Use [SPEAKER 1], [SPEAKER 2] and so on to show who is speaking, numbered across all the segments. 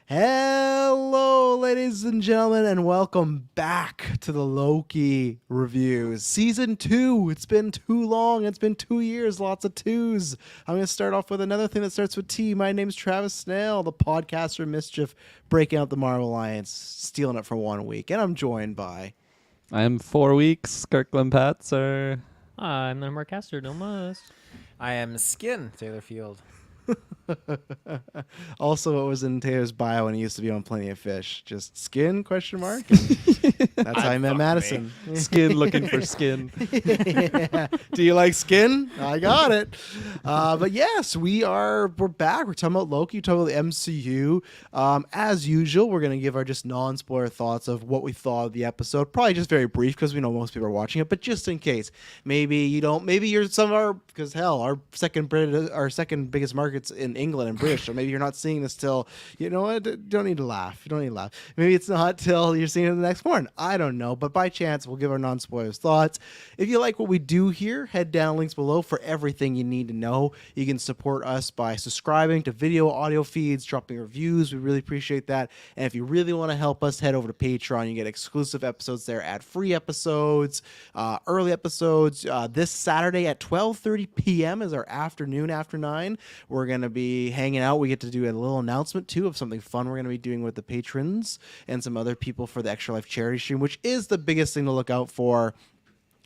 [SPEAKER 1] Hello, ladies and gentlemen, and welcome back to the Loki reviews. Season 2. It's been too long. It's been 2 years. Lots of twos. I'm going to start off with another thing that starts with T. My name's Travis Snell, the podcaster mischief, breaking out the Marvel Alliance, stealing it for 1 week. And I'm joined by...
[SPEAKER 2] I'm 4 weeks, Kirkland Patzer.
[SPEAKER 3] I'm the Marcaster, no must.
[SPEAKER 4] I am Skin, Taylor Field.
[SPEAKER 1] Also, what was in Taylor's bio when he used to be on Plenty of Fish? Just skin, question mark? And that's how I met Madison.
[SPEAKER 2] Skin looking for skin.
[SPEAKER 1] Yeah. Do you like skin? I got it. But yes, we're back. We're talking about Loki, talking about the MCU. As usual, we're gonna give our just non-spoiler thoughts of what we thought of the episode. Probably just very brief because we know most people are watching it. But just in case, maybe you don't. Maybe you're some of our, because hell, our second biggest markets in England and British. So maybe you're not seeing this till, you know what? You don't need to laugh. You don't need to laugh. Maybe it's not till you're seeing it the next morning. I don't know. But by chance, we'll give our non-spoilers thoughts. If you like what we do here, head down links below for everything you need to know. You can support us by subscribing to video, audio feeds, dropping reviews. We really appreciate that. And if you really want to help us, head over to Patreon. You get exclusive episodes there, ad-free episodes, early episodes. This Saturday at 12:30 p.m. is our afternoon after 9. We're going to be hanging out. We get to do a little announcement, too, of something fun we're going to be doing with the patrons and some other people for the Extra Life charity stream, which is the biggest thing to look out for.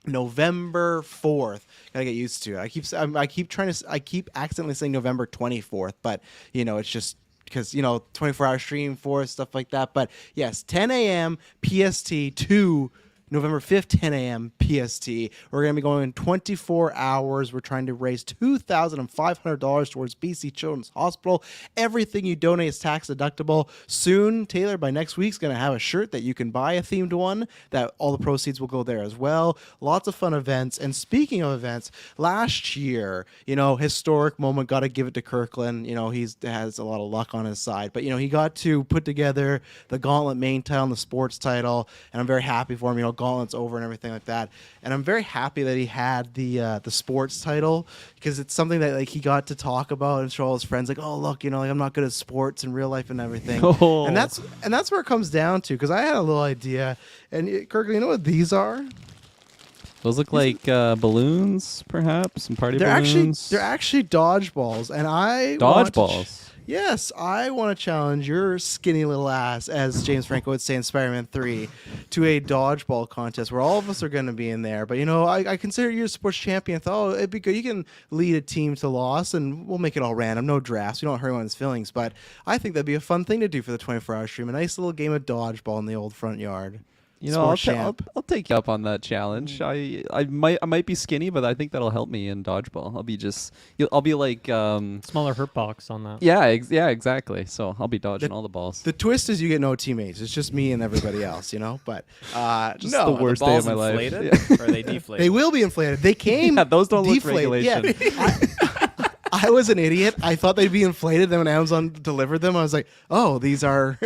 [SPEAKER 1] November 4th. Gotta get used to it. I keep accidentally saying November 24th, but you know, it's just because, you know, 24-hour stream for stuff like that. But yes, 10 a.m. PST to November 5th, 10 a.m. PST. We're going to be going 24 hours. We're trying to raise $2,500 towards BC Children's Hospital. Everything you donate is tax deductible. Soon, Taylor, by next week, is going to have a shirt that you can buy, a themed one, that all the proceeds will go there as well. Lots of fun events. And speaking of events, last year, you know, historic moment, got to give it to Kirkland. You know, he has a lot of luck on his side. But, you know, he got to put together the Gauntlet main title and the sports title. And I'm very happy for him. You know, Gauntlet's over and everything like that, and I'm very happy that he had the sports title, because it's something that like he got to talk about and show all his friends, like, oh look, you know, like I'm not good at sports in real life and everything.
[SPEAKER 2] Oh.
[SPEAKER 1] And that's where it comes down to, because I had a little idea. And Kirk, you know what these are?
[SPEAKER 2] Those look like balloons, perhaps, some party balloons.
[SPEAKER 1] They're actually dodgeballs, and
[SPEAKER 2] Dodgeballs.
[SPEAKER 1] Yes, I want to challenge your skinny little ass, as James Franco would say in Spider-Man 3, to a dodgeball contest where all of us are going to be in there. But, you know, I consider you a sports champion. I thought, it'd be good. You can lead a team to loss, and we'll make it all random. No drafts. We don't hurt anyone's feelings. But I think that'd be a fun thing to do for the 24-hour stream. A nice little game of dodgeball in the old front yard.
[SPEAKER 2] You know, I'll take you up on that challenge. I might be skinny, but I think that'll help me in dodgeball. I'll be like
[SPEAKER 3] Smaller hurt box on that.
[SPEAKER 2] Yeah, exactly. So I'll be dodging all the balls.
[SPEAKER 1] The twist is you get no teammates. It's just me and everybody else, you know. But
[SPEAKER 2] just
[SPEAKER 1] no,
[SPEAKER 2] the worst day of my life.
[SPEAKER 4] Inflated, or are they deflated?
[SPEAKER 1] They will be inflated. They came.
[SPEAKER 2] Yeah, those don't look
[SPEAKER 1] deflated.
[SPEAKER 2] regulation.
[SPEAKER 1] Yeah. I was an idiot. I thought they'd be inflated. Then when Amazon delivered them, I was like, "Oh, these are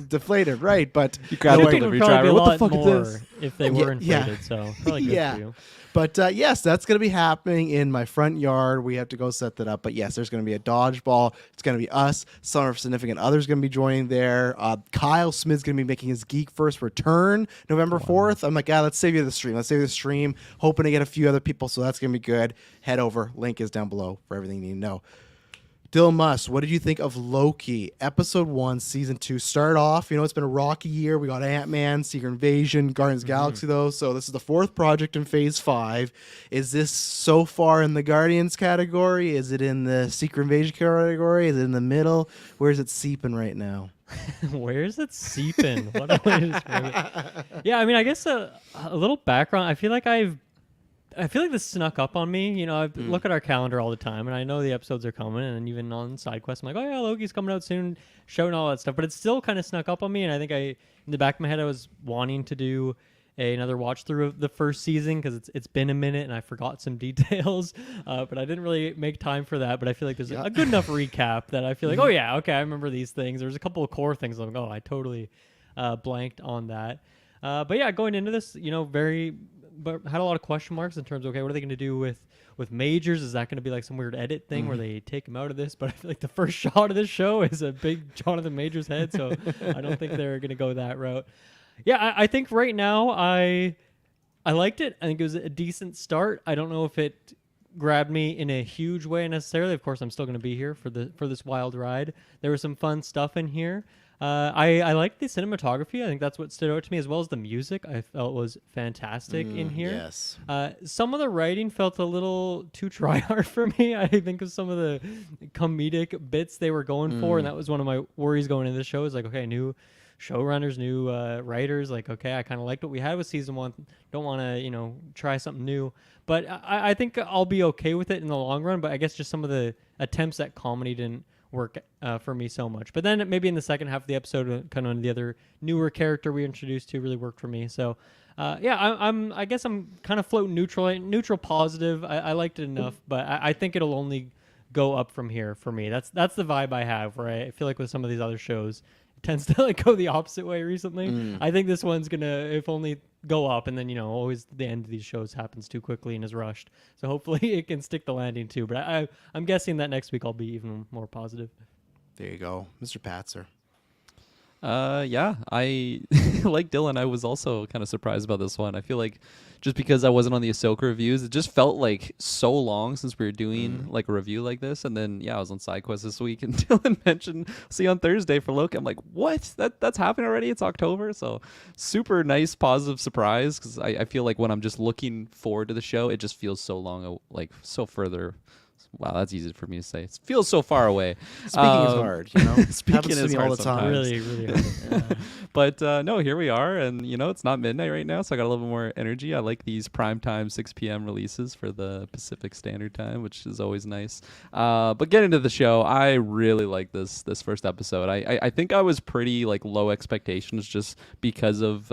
[SPEAKER 1] deflated, right?" But
[SPEAKER 2] You grabbed
[SPEAKER 1] no
[SPEAKER 2] a
[SPEAKER 1] way.
[SPEAKER 2] delivery
[SPEAKER 3] Probably
[SPEAKER 2] driver.
[SPEAKER 3] be a
[SPEAKER 2] What the
[SPEAKER 3] lot
[SPEAKER 2] fuck
[SPEAKER 3] more
[SPEAKER 2] is this?
[SPEAKER 3] if they were
[SPEAKER 1] Yeah.
[SPEAKER 3] inflated, so probably good
[SPEAKER 1] Yeah.
[SPEAKER 3] for you.
[SPEAKER 1] But yes, that's going to be happening in my front yard. We have to go set that up. But yes, there's going to be a dodgeball. It's going to be us. Some of our significant others going to be joining there. Kyle Smith's going to be making his GeekVerse return November 4th. I'm like, let's save you the stream. Let's save you the stream. Hoping to get a few other people, so that's going to be good. Head over. Link is down below for everything you need to know. Dill Muss, what did you think of Loki? Episode 1, Season 2. Start off, you know, it's been a rocky year. We got Ant-Man, Secret Invasion, Guardians of the Galaxy, though. So this is the 4th project in Phase 5. Is this so far in the Guardians category? Is it in the Secret Invasion category? Is it in the middle? Where is it seeping right now?
[SPEAKER 3] Where is it seeping? What a way to describe it. Yeah, I mean, I guess a little background. I feel like this snuck up on me. You know, I look at our calendar all the time, and I know the episodes are coming, and even on side quests, I'm like, oh yeah, Loki's coming out soon, showing all that stuff. But it still kind of snuck up on me, and I think in the back of my head, I was wanting to do another watch through of the first season, because it's been a minute, and I forgot some details, but I didn't really make time for that. But I feel like there's a good enough recap that I feel like, oh yeah, okay, I remember these things. There's a couple of core things. I'm like, oh, I totally blanked on that. But yeah, going into this, you know, very but had a lot of question marks in terms of, okay, what are they going to do with Majors? Is that going to be like some weird edit thing where they take him out of this? But I feel like the first shot of this show is a big Jonathan Majors head, so I don't think they're going to go that route. Yeah, I think right now I liked it. I think it was a decent start. I don't know if it grabbed me in a huge way necessarily. Of course, I'm still going to be here for this wild ride. There was some fun stuff in here. I liked the cinematography. I think that's what stood out to me, as well as the music. I felt was fantastic in here.
[SPEAKER 1] Yes.
[SPEAKER 3] Some of the writing felt a little too try hard for me. I think of some of the comedic bits they were going for, and that was one of my worries going into the show. Is like, okay, new showrunners, new writers. Like, okay, I kind of liked what we had with season 1. Don't want to, try something new. But I think I'll be okay with it in the long run. But I guess just some of the attempts at comedy didn't work for me so much. But then maybe in the second half of the episode, kind of the other newer character we introduced to really worked for me. So I guess I'm kind of floating neutral positive. I liked it enough, but I think it'll only go up from here for me. That's the vibe I have, where I feel like with some of these other shows, it tends to like go the opposite way recently. I think this one's gonna, if only, go up, and then always the end of these shows happens too quickly and is rushed. So hopefully it can stick the landing too. But I'm guessing that next week I'll be even more positive.
[SPEAKER 1] There you go, Mr. Patzer.
[SPEAKER 2] Yeah, I like Dylan. I was also kind of surprised about this one. I feel like just because I wasn't on the Ahsoka reviews, it just felt like so long since we were doing like a review like this. And then I was on SideQuest this week, and Dylan mentioned see you on Thursday for Loki. I'm like, what? That's happening already? It's October, so super nice, positive surprise, because I feel like when I'm just looking forward to the show, it just feels so long, like so further. Wow, that's easy for me to say. It feels so far away.
[SPEAKER 1] Speaking is hard,
[SPEAKER 2] Speaking
[SPEAKER 1] Happens to
[SPEAKER 2] is
[SPEAKER 1] me
[SPEAKER 2] hard
[SPEAKER 1] all the time.
[SPEAKER 2] sometimes.
[SPEAKER 3] Really hard. Yeah.
[SPEAKER 2] But no, here we are, and it's not midnight right now, so I got a little bit more energy. I like these prime time 6 p.m. releases for the Pacific Standard Time, which is always nice. But getting into the show, I really like this first episode. I think I was pretty like low expectations just because of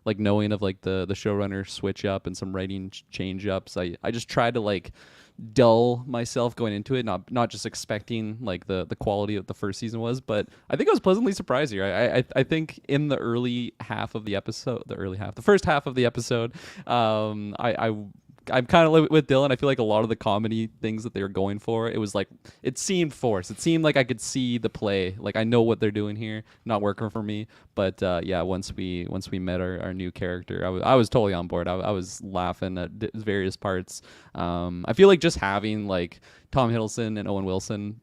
[SPEAKER 2] like knowing of like the showrunner switch up and some writing change ups. I just tried to like dull myself going into it, not just expecting like the quality of the first season was, but I think I was pleasantly surprised here. I think in the first half of the episode, I'm kind of with Dylan. I feel like a lot of the comedy things that they were going for, it was like, it seemed forced. It seemed like I could see the play. Like, I know what they're doing here, not working for me. But once we met our new character, I was totally on board. I was laughing at various parts. I feel like just having like Tom Hiddleston and Owen Wilson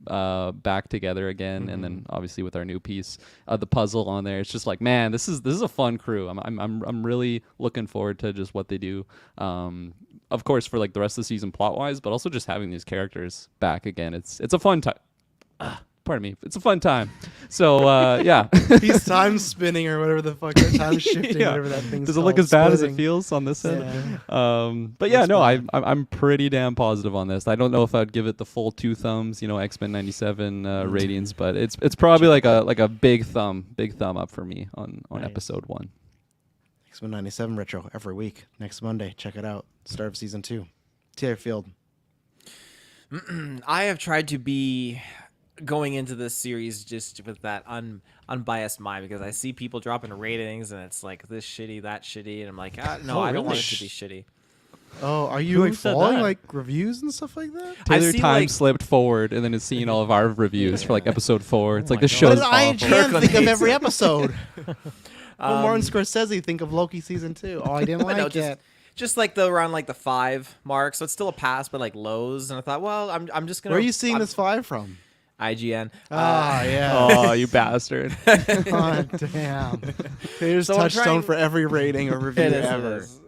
[SPEAKER 2] back together again, and then obviously with our new piece of the puzzle on there, it's just like, man, this is a fun crew. I'm really looking forward to just what they do. Of course, for like the rest of the season plot wise, but also just having these characters back again. It's a fun time. Pardon me. It's a fun time. So yeah,
[SPEAKER 1] He's time spinning or whatever the fuck, time shifting,
[SPEAKER 2] Yeah.
[SPEAKER 1] whatever that thing's
[SPEAKER 2] Does it
[SPEAKER 1] called.
[SPEAKER 2] look as bad as it
[SPEAKER 1] Splitting.
[SPEAKER 2] feels on this end?
[SPEAKER 1] Yeah.
[SPEAKER 2] But yeah,
[SPEAKER 1] That's
[SPEAKER 2] no,
[SPEAKER 1] fine.
[SPEAKER 2] I'm pretty damn positive on this. I don't know if I'd give it the full 2 thumbs, X-Men 97 ratings, but it's probably like a big thumb up for me on
[SPEAKER 3] Nice.
[SPEAKER 2] episode 1.
[SPEAKER 1] X-Men 97 retro every week. Next Monday, check it out. Start of season 2. Taylor Field.
[SPEAKER 4] I have tried to be going into this series just with that unbiased mind, because I see people dropping ratings and it's like this shitty, that shitty, and I'm like, no,
[SPEAKER 3] Oh,
[SPEAKER 4] I don't want
[SPEAKER 3] really?
[SPEAKER 4] it to be shitty.
[SPEAKER 1] Oh, are you
[SPEAKER 3] Who
[SPEAKER 1] like
[SPEAKER 3] said
[SPEAKER 1] following
[SPEAKER 3] that?
[SPEAKER 1] like reviews and stuff like that?
[SPEAKER 2] Taylor
[SPEAKER 4] see,
[SPEAKER 2] time
[SPEAKER 4] like-
[SPEAKER 2] slipped forward and then is seeing all of our reviews for like episode 4. It's
[SPEAKER 3] Oh
[SPEAKER 2] like
[SPEAKER 3] my
[SPEAKER 2] the
[SPEAKER 3] God.
[SPEAKER 2] show's
[SPEAKER 1] What did
[SPEAKER 2] awful.
[SPEAKER 1] IGN
[SPEAKER 4] Kirkland
[SPEAKER 1] think of
[SPEAKER 4] hates
[SPEAKER 1] every
[SPEAKER 4] it.
[SPEAKER 1] episode? What Martin Scorsese think of Loki season 2? Oh, I didn't
[SPEAKER 4] But no,
[SPEAKER 1] like it.
[SPEAKER 4] just like around like the 5 mark, so it's still a pass, but like lows. And I thought, well, I'm just gonna.
[SPEAKER 1] Where are you seeing
[SPEAKER 4] I'm-
[SPEAKER 1] this 5 from?
[SPEAKER 4] IGN.
[SPEAKER 1] Ah, yeah.
[SPEAKER 2] Oh, you bastard.
[SPEAKER 1] God damn. Taylor's
[SPEAKER 4] So I'm
[SPEAKER 1] touchstone
[SPEAKER 4] trying-
[SPEAKER 1] for every rating or review
[SPEAKER 4] It is,
[SPEAKER 1] ever.
[SPEAKER 4] it is.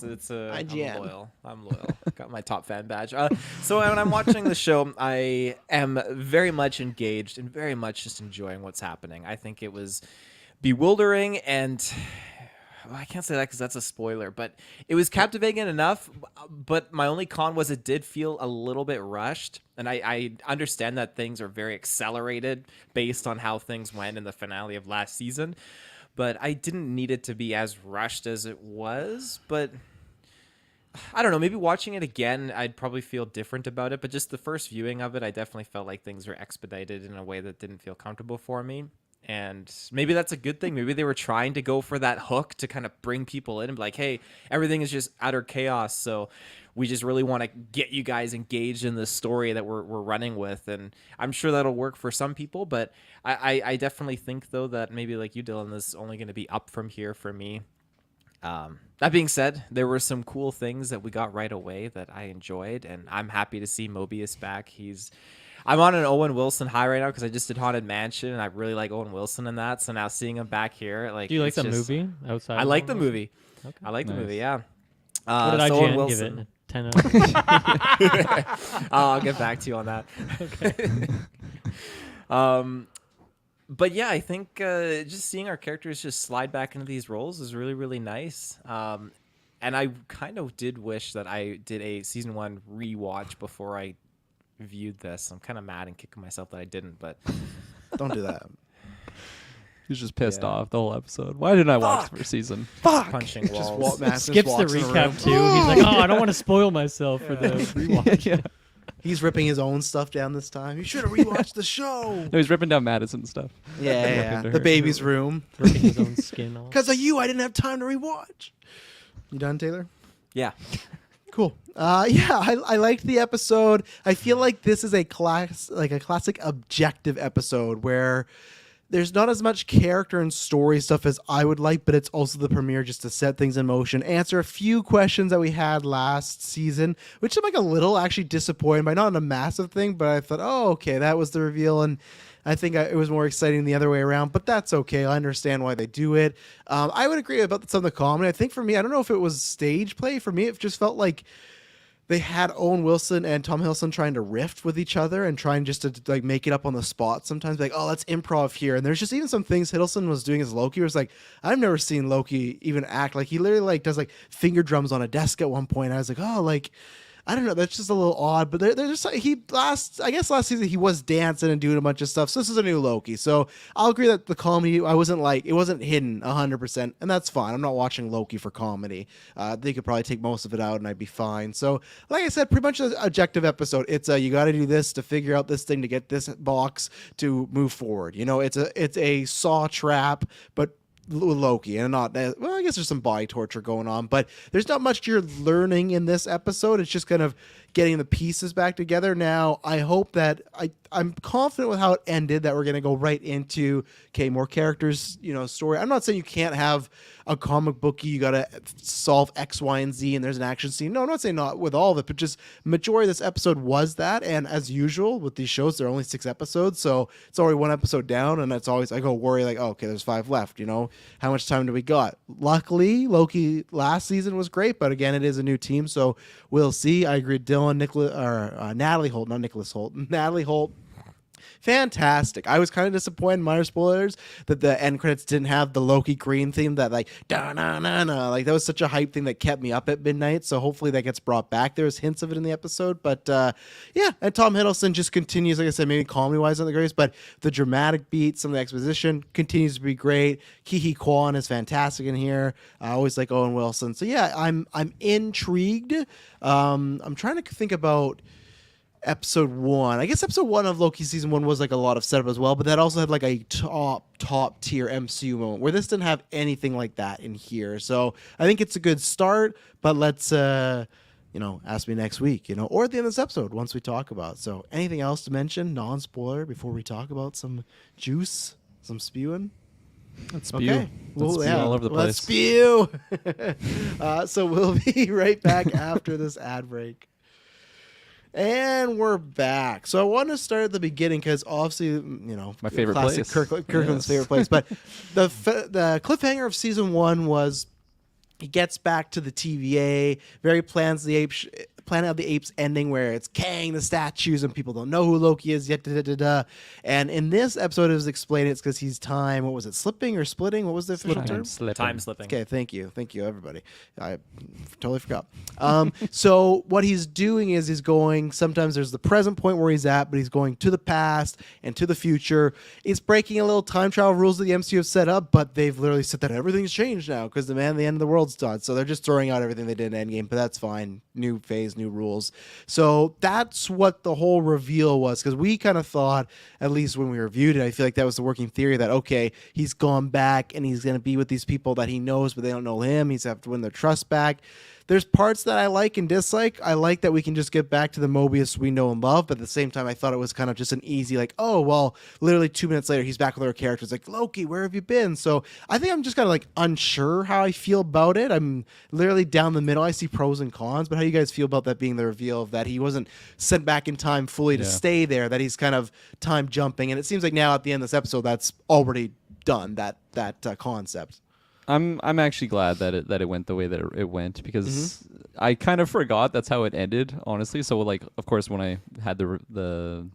[SPEAKER 4] It's
[SPEAKER 1] IGN.
[SPEAKER 4] I'm loyal. Got my top fan badge. So when I'm watching the show, I am very much engaged and very much just enjoying what's happening. I think it was bewildering and. Well, I can't say that because that's a spoiler, but it was captivating enough. But my only con was it did feel a little bit rushed. And I understand that things are very accelerated based on how things went in the finale of last season. But I didn't need it to be as rushed as it was. But I don't know, maybe watching it again, I'd probably feel different about it. But just the first viewing of it, I definitely felt like things were expedited in a way that didn't feel comfortable for me. And maybe that's a good thing. Maybe they were trying to go for that hook to kind of bring people in and be like, hey, everything is just utter chaos. So we just really want to get you guys engaged in this story that we're running with. And I'm sure that'll work for some people. But I definitely think, though, that maybe like you, Dylan, this is only going to be up from here for me. That being said, there were some cool things that we got right away that I enjoyed. And I'm happy to see Mobius back. I'm on an Owen Wilson high right now because I just did Haunted Mansion, and I really like Owen Wilson in that. So now seeing him back here, like,
[SPEAKER 3] Do you like
[SPEAKER 4] it's
[SPEAKER 3] the
[SPEAKER 4] just-
[SPEAKER 3] movie outside?
[SPEAKER 4] I
[SPEAKER 3] of
[SPEAKER 4] like the
[SPEAKER 3] Owen Wilson?
[SPEAKER 4] movie.
[SPEAKER 3] Okay.
[SPEAKER 4] I like the
[SPEAKER 2] Nice.
[SPEAKER 4] movie. Yeah.
[SPEAKER 3] What did
[SPEAKER 4] so Owen
[SPEAKER 3] IGN give
[SPEAKER 4] Wilson.
[SPEAKER 3] it? 10 out of 10?
[SPEAKER 4] I'll get back to you on that. But yeah, I think just seeing our characters just slide back into these roles is really, really nice. And I kind of did wish that I did a season 1 rewatch before I viewed this. I'm kind of mad and kicking myself that I didn't, but
[SPEAKER 1] Don't do that.
[SPEAKER 2] He's just pissed
[SPEAKER 4] Yeah.
[SPEAKER 2] off the whole episode. Why didn't I watch the first season?
[SPEAKER 1] Fuck.
[SPEAKER 4] punching
[SPEAKER 1] Just
[SPEAKER 4] walls.
[SPEAKER 1] Matt
[SPEAKER 3] Skips the
[SPEAKER 1] walks in room.
[SPEAKER 3] recap too. He's like, oh, I don't want to spoil myself for the rewatch.
[SPEAKER 2] Yeah.
[SPEAKER 1] He's ripping his own stuff down this time. You should have rewatched the show.
[SPEAKER 2] No, he's ripping down Madison stuff.
[SPEAKER 1] Yeah,
[SPEAKER 2] into
[SPEAKER 1] the
[SPEAKER 2] her.
[SPEAKER 1] baby's room.
[SPEAKER 3] Ripping his own skin off.
[SPEAKER 1] Because of you, I didn't have time to rewatch. You done, Taylor?
[SPEAKER 4] Yeah.
[SPEAKER 1] Cool. Yeah, I liked the episode. I feel like this is a classic objective episode where there's not as much character and story stuff as I would like, but it's also the premiere just to set things in motion, answer a few questions that we had last season, which I'm like a little actually disappointed by, not in a massive thing, but I thought, oh, okay, that was the reveal, and I think it was more exciting the other way around, but that's okay. I understand why they do it. I would agree about some of the comedy. I think for me, I don't know if it was stage play. For me, it just felt like they had Owen Wilson and Tom Hiddleston trying to riff with each other and trying just to like make it up on the spot sometimes, like, oh, let's improv here. And there's just even some things Hiddleston was doing as Loki where it's like, I've never seen Loki even act. Like he literally like does like finger drums on a desk at one point. I was like, oh, like, I don't know. That's just a little odd, but they're just last season he was dancing and doing a bunch of stuff. So this is a new Loki. So I'll agree that the comedy it wasn't hidden 100%, and that's fine. I'm not watching Loki for comedy. They could probably take most of it out, and I'd be fine. So like I said, pretty much an objective episode. It's you got to do this to figure out this thing to get this box to move forward. You know, it's a saw trap, but Loki and not well, I guess there's some body torture going on, but there's not much you're learning in this episode. It's just kind of getting the pieces back together. Now I hope that I'm confident with how it ended that we're going to go right into more characters, story. I'm not saying you can't have a comic booky, you got to solve X, Y, and Z and there's an action scene. No, I'm not saying not with all of it, but just majority of this episode was that. And as usual with these shows, there are only 6 episodes, so it's already one episode down, and that's always I go worry like, oh, okay, there's 5 left. How much time do we got? Luckily, Loki last season was great, but again, it is a new team, so we'll see. I agree, Dylan, Natalie Holt, not Nicholas Holt, Natalie Holt. Fantastic. I was kind of disappointed, minor spoilers, that the end credits didn't have the Loki green theme that like da na na na, like that was such a hype thing that kept me up at midnight. So hopefully that gets brought back. There was hints of it in the episode, but yeah. And Tom Hiddleston just continues, like I said, maybe comedy wise on the greatest, but the dramatic beat, some of the exposition continues to be great. Ke Quan is fantastic in here. I always like Owen Wilson. So yeah, I'm intrigued. I'm trying to think about episode 1. I guess episode 1 of Loki season 1 was like a lot of setup as well, but that also had like a top tier MCU moment where this didn't have anything like that in here. So I think it's a good start, but let's ask me next week, or at the end of this episode once we talk about. So anything else to mention, non-spoiler, before we talk about some juice, some spewing?
[SPEAKER 2] Let's spew.
[SPEAKER 1] Okay.
[SPEAKER 2] Let's spew all over the place.
[SPEAKER 1] Let's spew. So we'll be right back after this ad break. And we're back. So I want to start at the beginning because obviously,
[SPEAKER 2] My favorite
[SPEAKER 1] classic
[SPEAKER 2] place.
[SPEAKER 1] Kirkland's
[SPEAKER 2] Yes.
[SPEAKER 1] favorite place. But the cliffhanger of season 1 was he gets back to the TVA, very Planet of the Apes ending where it's Kang, the statues, and people don't know who Loki is yet. And in this episode, it was explained it's because he's time. What was it? Slipping or splitting? What was the official term?
[SPEAKER 4] Time slipping.
[SPEAKER 1] Okay, thank you, everybody. I totally forgot. So what he's doing is he's going. Sometimes there's the present point where he's at, but he's going to the past and to the future. It's breaking a little time travel rules that the MCU have set up, but they've literally said that everything's changed now because the end of the world's done. So they're just throwing out everything they did in Endgame, but that's fine. New phase. his new rules. So that's what the whole reveal was, because we kind of thought, at least when we reviewed it, I feel like that was the working theory that, okay, he's gone back and he's going to be with these people that he knows, but they don't know him. He's have to win their trust back. There's parts that I like and dislike. I like that we can just get back to the Mobius we know and love, but at the same time, I thought it was kind of just an easy, like, oh, well, literally 2 minutes later, he's back with our characters, like, Loki, where have you been? So I think I'm just kind of like unsure how I feel about it. I'm literally down the middle. I see pros and cons, but how do you guys feel about that being the reveal of that he wasn't sent back in time fully to stay there, that he's kind of time jumping? And it seems like now at the end of this episode, that's already done, that concept.
[SPEAKER 2] I'm actually glad that it went the way that it went, because I kind of forgot that's how it ended, honestly. So like, of course, when I had the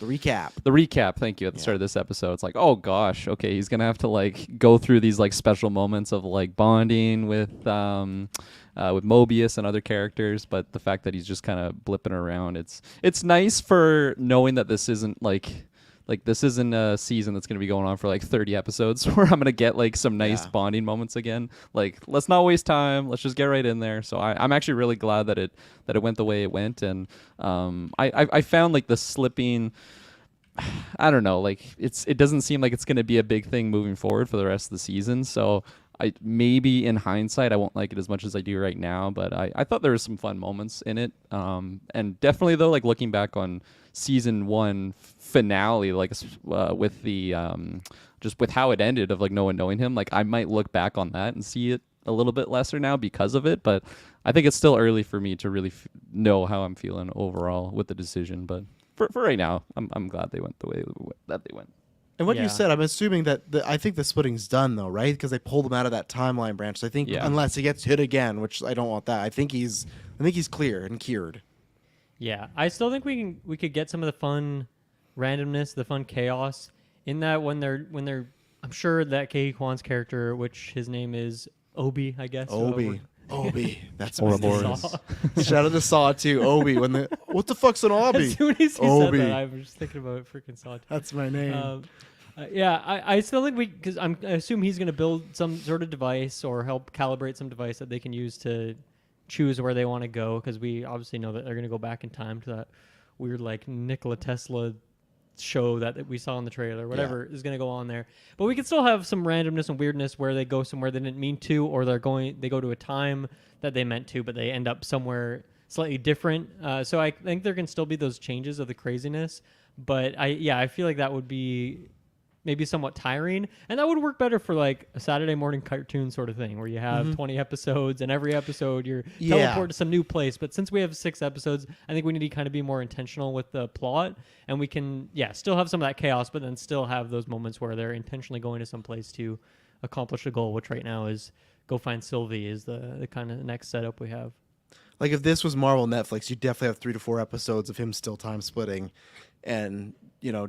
[SPEAKER 2] recap, thank you, at the start of this episode, it's like, oh gosh, okay, he's gonna have to like go through these like special moments of like bonding with Mobius and other characters. But the fact that he's just kind of blipping around, it's nice for knowing that this isn't like this isn't a season that's going to be going on for like 30 episodes where I'm going to get like some nice bonding moments again. Like, let's not waste time. Let's just get right in there. So I'm actually really glad that it went the way it went. And I found like the slipping, I don't know, like it doesn't seem like it's going to be a big thing moving forward for the rest of the season. So maybe in hindsight, I won't like it as much as I do right now, but I thought there were some fun moments in it. And definitely though, like looking back on season 1 finale, like with the just with how it ended of like no one knowing him, like I might look back on that and see it a little bit lesser now because of it. But I think it's still early for me to really know how I'm feeling overall with the decision. But for right now, I'm glad they went the way that they went.
[SPEAKER 1] And what you said, I'm assuming that I think the splitting's done though, right? Because they pulled him out of that timeline branch. So I think unless he gets hit again, which I don't want that, I think he's clear and cured.
[SPEAKER 3] Yeah, I still think we could get some of the fun randomness, the fun chaos in that when they're I'm sure that Kei Kwan's character, which his name is Obi, I guess.
[SPEAKER 1] Obi, that's
[SPEAKER 2] Ouroboros.
[SPEAKER 1] Shout out to Saw too. Obi, what the fuck's an Obi?
[SPEAKER 3] As soon as he
[SPEAKER 1] Obi.
[SPEAKER 3] said that, I was just thinking about freaking Saw.
[SPEAKER 1] That's my name.
[SPEAKER 3] I still think because I assume he's going to build some sort of device or help calibrate some device that they can use to choose where they want to go, because we obviously know that they're going to go back in time to that weird like Nikola Tesla show that we saw in the trailer, whatever is going to go on there. But we can still have some randomness and weirdness where they go somewhere they didn't mean to, or they go to a time that they meant to, but they end up somewhere slightly different. So I think there can still be those changes of the craziness, but I feel like that would be maybe somewhat tiring, and that would work better for like a Saturday morning cartoon sort of thing where you have 20 episodes and every episode you're teleported to some new place. But since we have 6 episodes, I think we need to kind of be more intentional with the plot, and we can still have some of that chaos, but then still have those moments where they're intentionally going to some place to accomplish a goal, which right now is go find Sylvie is the kind of next setup we have.
[SPEAKER 1] Like if this was Marvel Netflix, you'd definitely have 3 to 4 episodes of him still time splitting and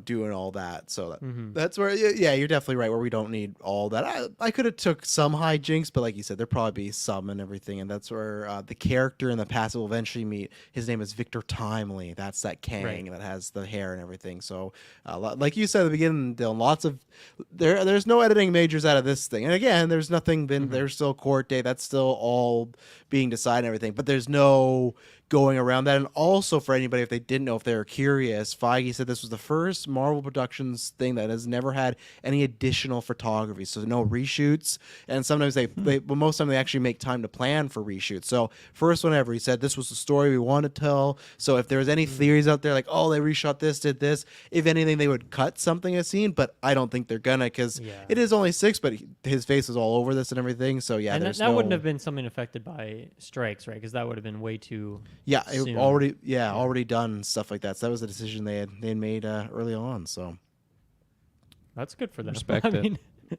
[SPEAKER 1] doing all that. So that's where, you're definitely right, where we don't need all that. I could have took some hijinks, but like you said, there'd probably be some and everything. And that's where the character in the past will eventually meet. His name is Victor Timely. That's that Kang that has the hair and everything. So like you said at the beginning, Dylan, there's no editing majors out of this thing. And again, there's nothing been, there's still court day. That's still all being decided and everything, but there's no going around that. And also for anybody, if they didn't know, if they were curious, Feige said this was the first Marvel Productions thing that has never had any additional photography, so no reshoots. And sometimes but most of the time they actually make time to plan for reshoots. So first one ever, he said this was the story we want to tell. So if there was any theories out there like, oh, they reshot this, did this, if anything, they would cut something a scene, but I don't think they're gonna, because it is only 6, but his face is all over this and everything. So and
[SPEAKER 3] that wouldn't have been something affected by strikes, right? Because that would have been way too
[SPEAKER 1] it already done stuff like that. So that was a decision they had made early on. So
[SPEAKER 3] that's good for them.
[SPEAKER 2] Respect it.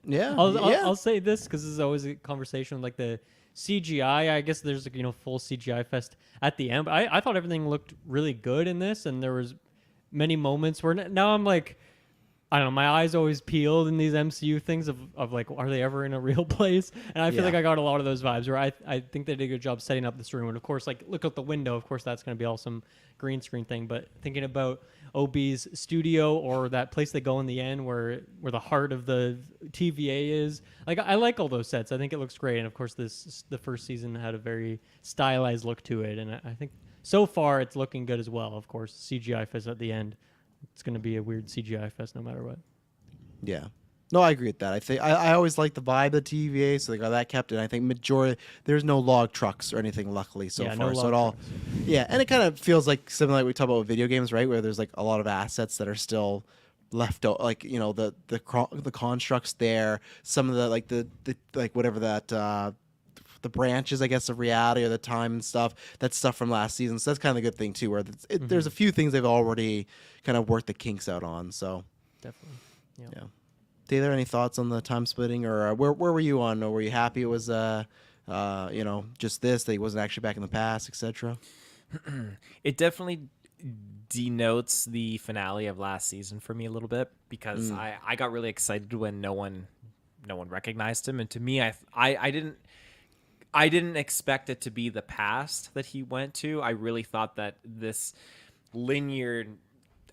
[SPEAKER 3] I'll say this because this is always a conversation like the CGI. I guess there's full CGI fest at the end. But I thought everything looked really good in this, and there was many moments where now I'm like, I don't know, my eyes always peeled in these MCU things of like, are they ever in a real place? And I feel like I got a lot of those vibes where I think they did a good job setting up this room. And of course, like, look out the window. Of course, that's going to be all some green screen thing. But thinking about OB's studio or that place they go in the end where the heart of the TVA is. Like I like all those sets. I think it looks great, and of course the first season had a very stylized look to it, and I think so far it's looking good as well. Of course, CGI fest at the end. It's going to be a weird CGI fest no matter what.
[SPEAKER 1] Yeah. No, I agree with that. I think I always like the vibe of the TVA, so they got that kept. And I think majority there's no log trucks or anything, luckily so
[SPEAKER 3] Yeah,
[SPEAKER 1] far.
[SPEAKER 3] no
[SPEAKER 1] So it
[SPEAKER 3] log
[SPEAKER 1] all,
[SPEAKER 3] trucks.
[SPEAKER 1] yeah, and it kind of feels like similar like we talk about with video games, right? Where there's like a lot of assets that are still left out, like the constructs there. Some of the like whatever that. The branches, I guess, of reality or the time and stuff. That's stuff from last season. So that's kind of a good thing too, where there's a few things they've already kind of worked the kinks out on. So
[SPEAKER 3] Definitely.
[SPEAKER 1] yeah. Taylor, any thoughts on the time splitting, or where were you on? Or were you happy it was just this that he wasn't actually back in the past, etc.?
[SPEAKER 4] It definitely denotes the finale of last season for me a little bit, because I got really excited when no one recognized him, and to me I didn't expect it to be the past that he went to. I really thought that this linear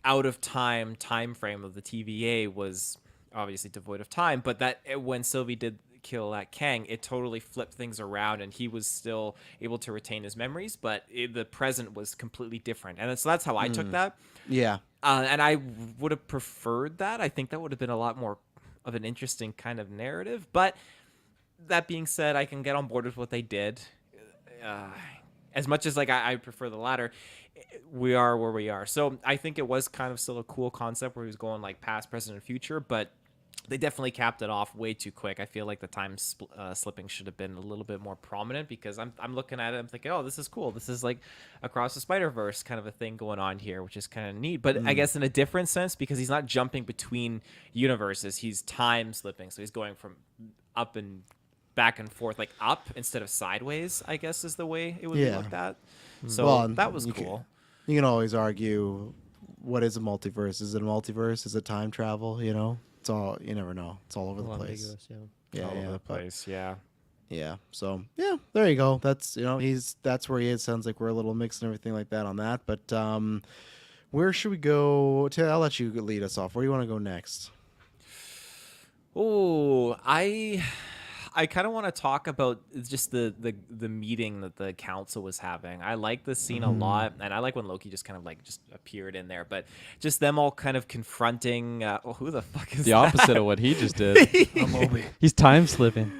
[SPEAKER 4] out of time frame of the TVA was obviously devoid of time, but that when Sylvie did kill that Kang, it totally flipped things around, and he was still able to retain his memories, but the present was completely different, and so that's how I took that.
[SPEAKER 1] Yeah.
[SPEAKER 4] And I would have preferred that. I think that would have been a lot more of an interesting kind of narrative, but that being said, I can get on board with what they did. As much as like I prefer the latter, we are where we are. So I think it was kind of still a cool concept where he was going like past, present, and future, but they definitely capped it off way too quick. I feel like the time slipping should have been a little bit more prominent, because I'm looking at it, I'm thinking, oh, this is cool. This is like across the Spider-Verse kind of a thing going on here, which is kind of neat. But I guess in a different sense, because he's not jumping between universes, he's time slipping. So he's going from up and back and forth, like up instead of sideways, I guess is the way it would be looked at. So
[SPEAKER 1] Well,
[SPEAKER 4] that was
[SPEAKER 1] you
[SPEAKER 4] cool.
[SPEAKER 1] You can always argue, what is a multiverse? Is it a multiverse? Is it time travel? You know, it's all, you never know. It's all over the place.
[SPEAKER 3] Ambiguous, yeah.
[SPEAKER 1] Yeah,
[SPEAKER 4] All
[SPEAKER 1] yeah,
[SPEAKER 4] over the
[SPEAKER 1] but-
[SPEAKER 4] place, yeah.
[SPEAKER 1] Yeah. So yeah, there you go. That's that's where he is. Sounds like we're a little mixed and everything like that on that. But where should we go? Taylor, I'll let you lead us off. Where do you want to go next?
[SPEAKER 4] Oh, I kind of want to talk about just the meeting that the council was having. I like this scene a lot, and I like when Loki just kind of like just appeared in there. But just them all kind of confronting. Who the fuck is
[SPEAKER 2] The
[SPEAKER 4] that?
[SPEAKER 2] opposite of what he just did. He's time slipping.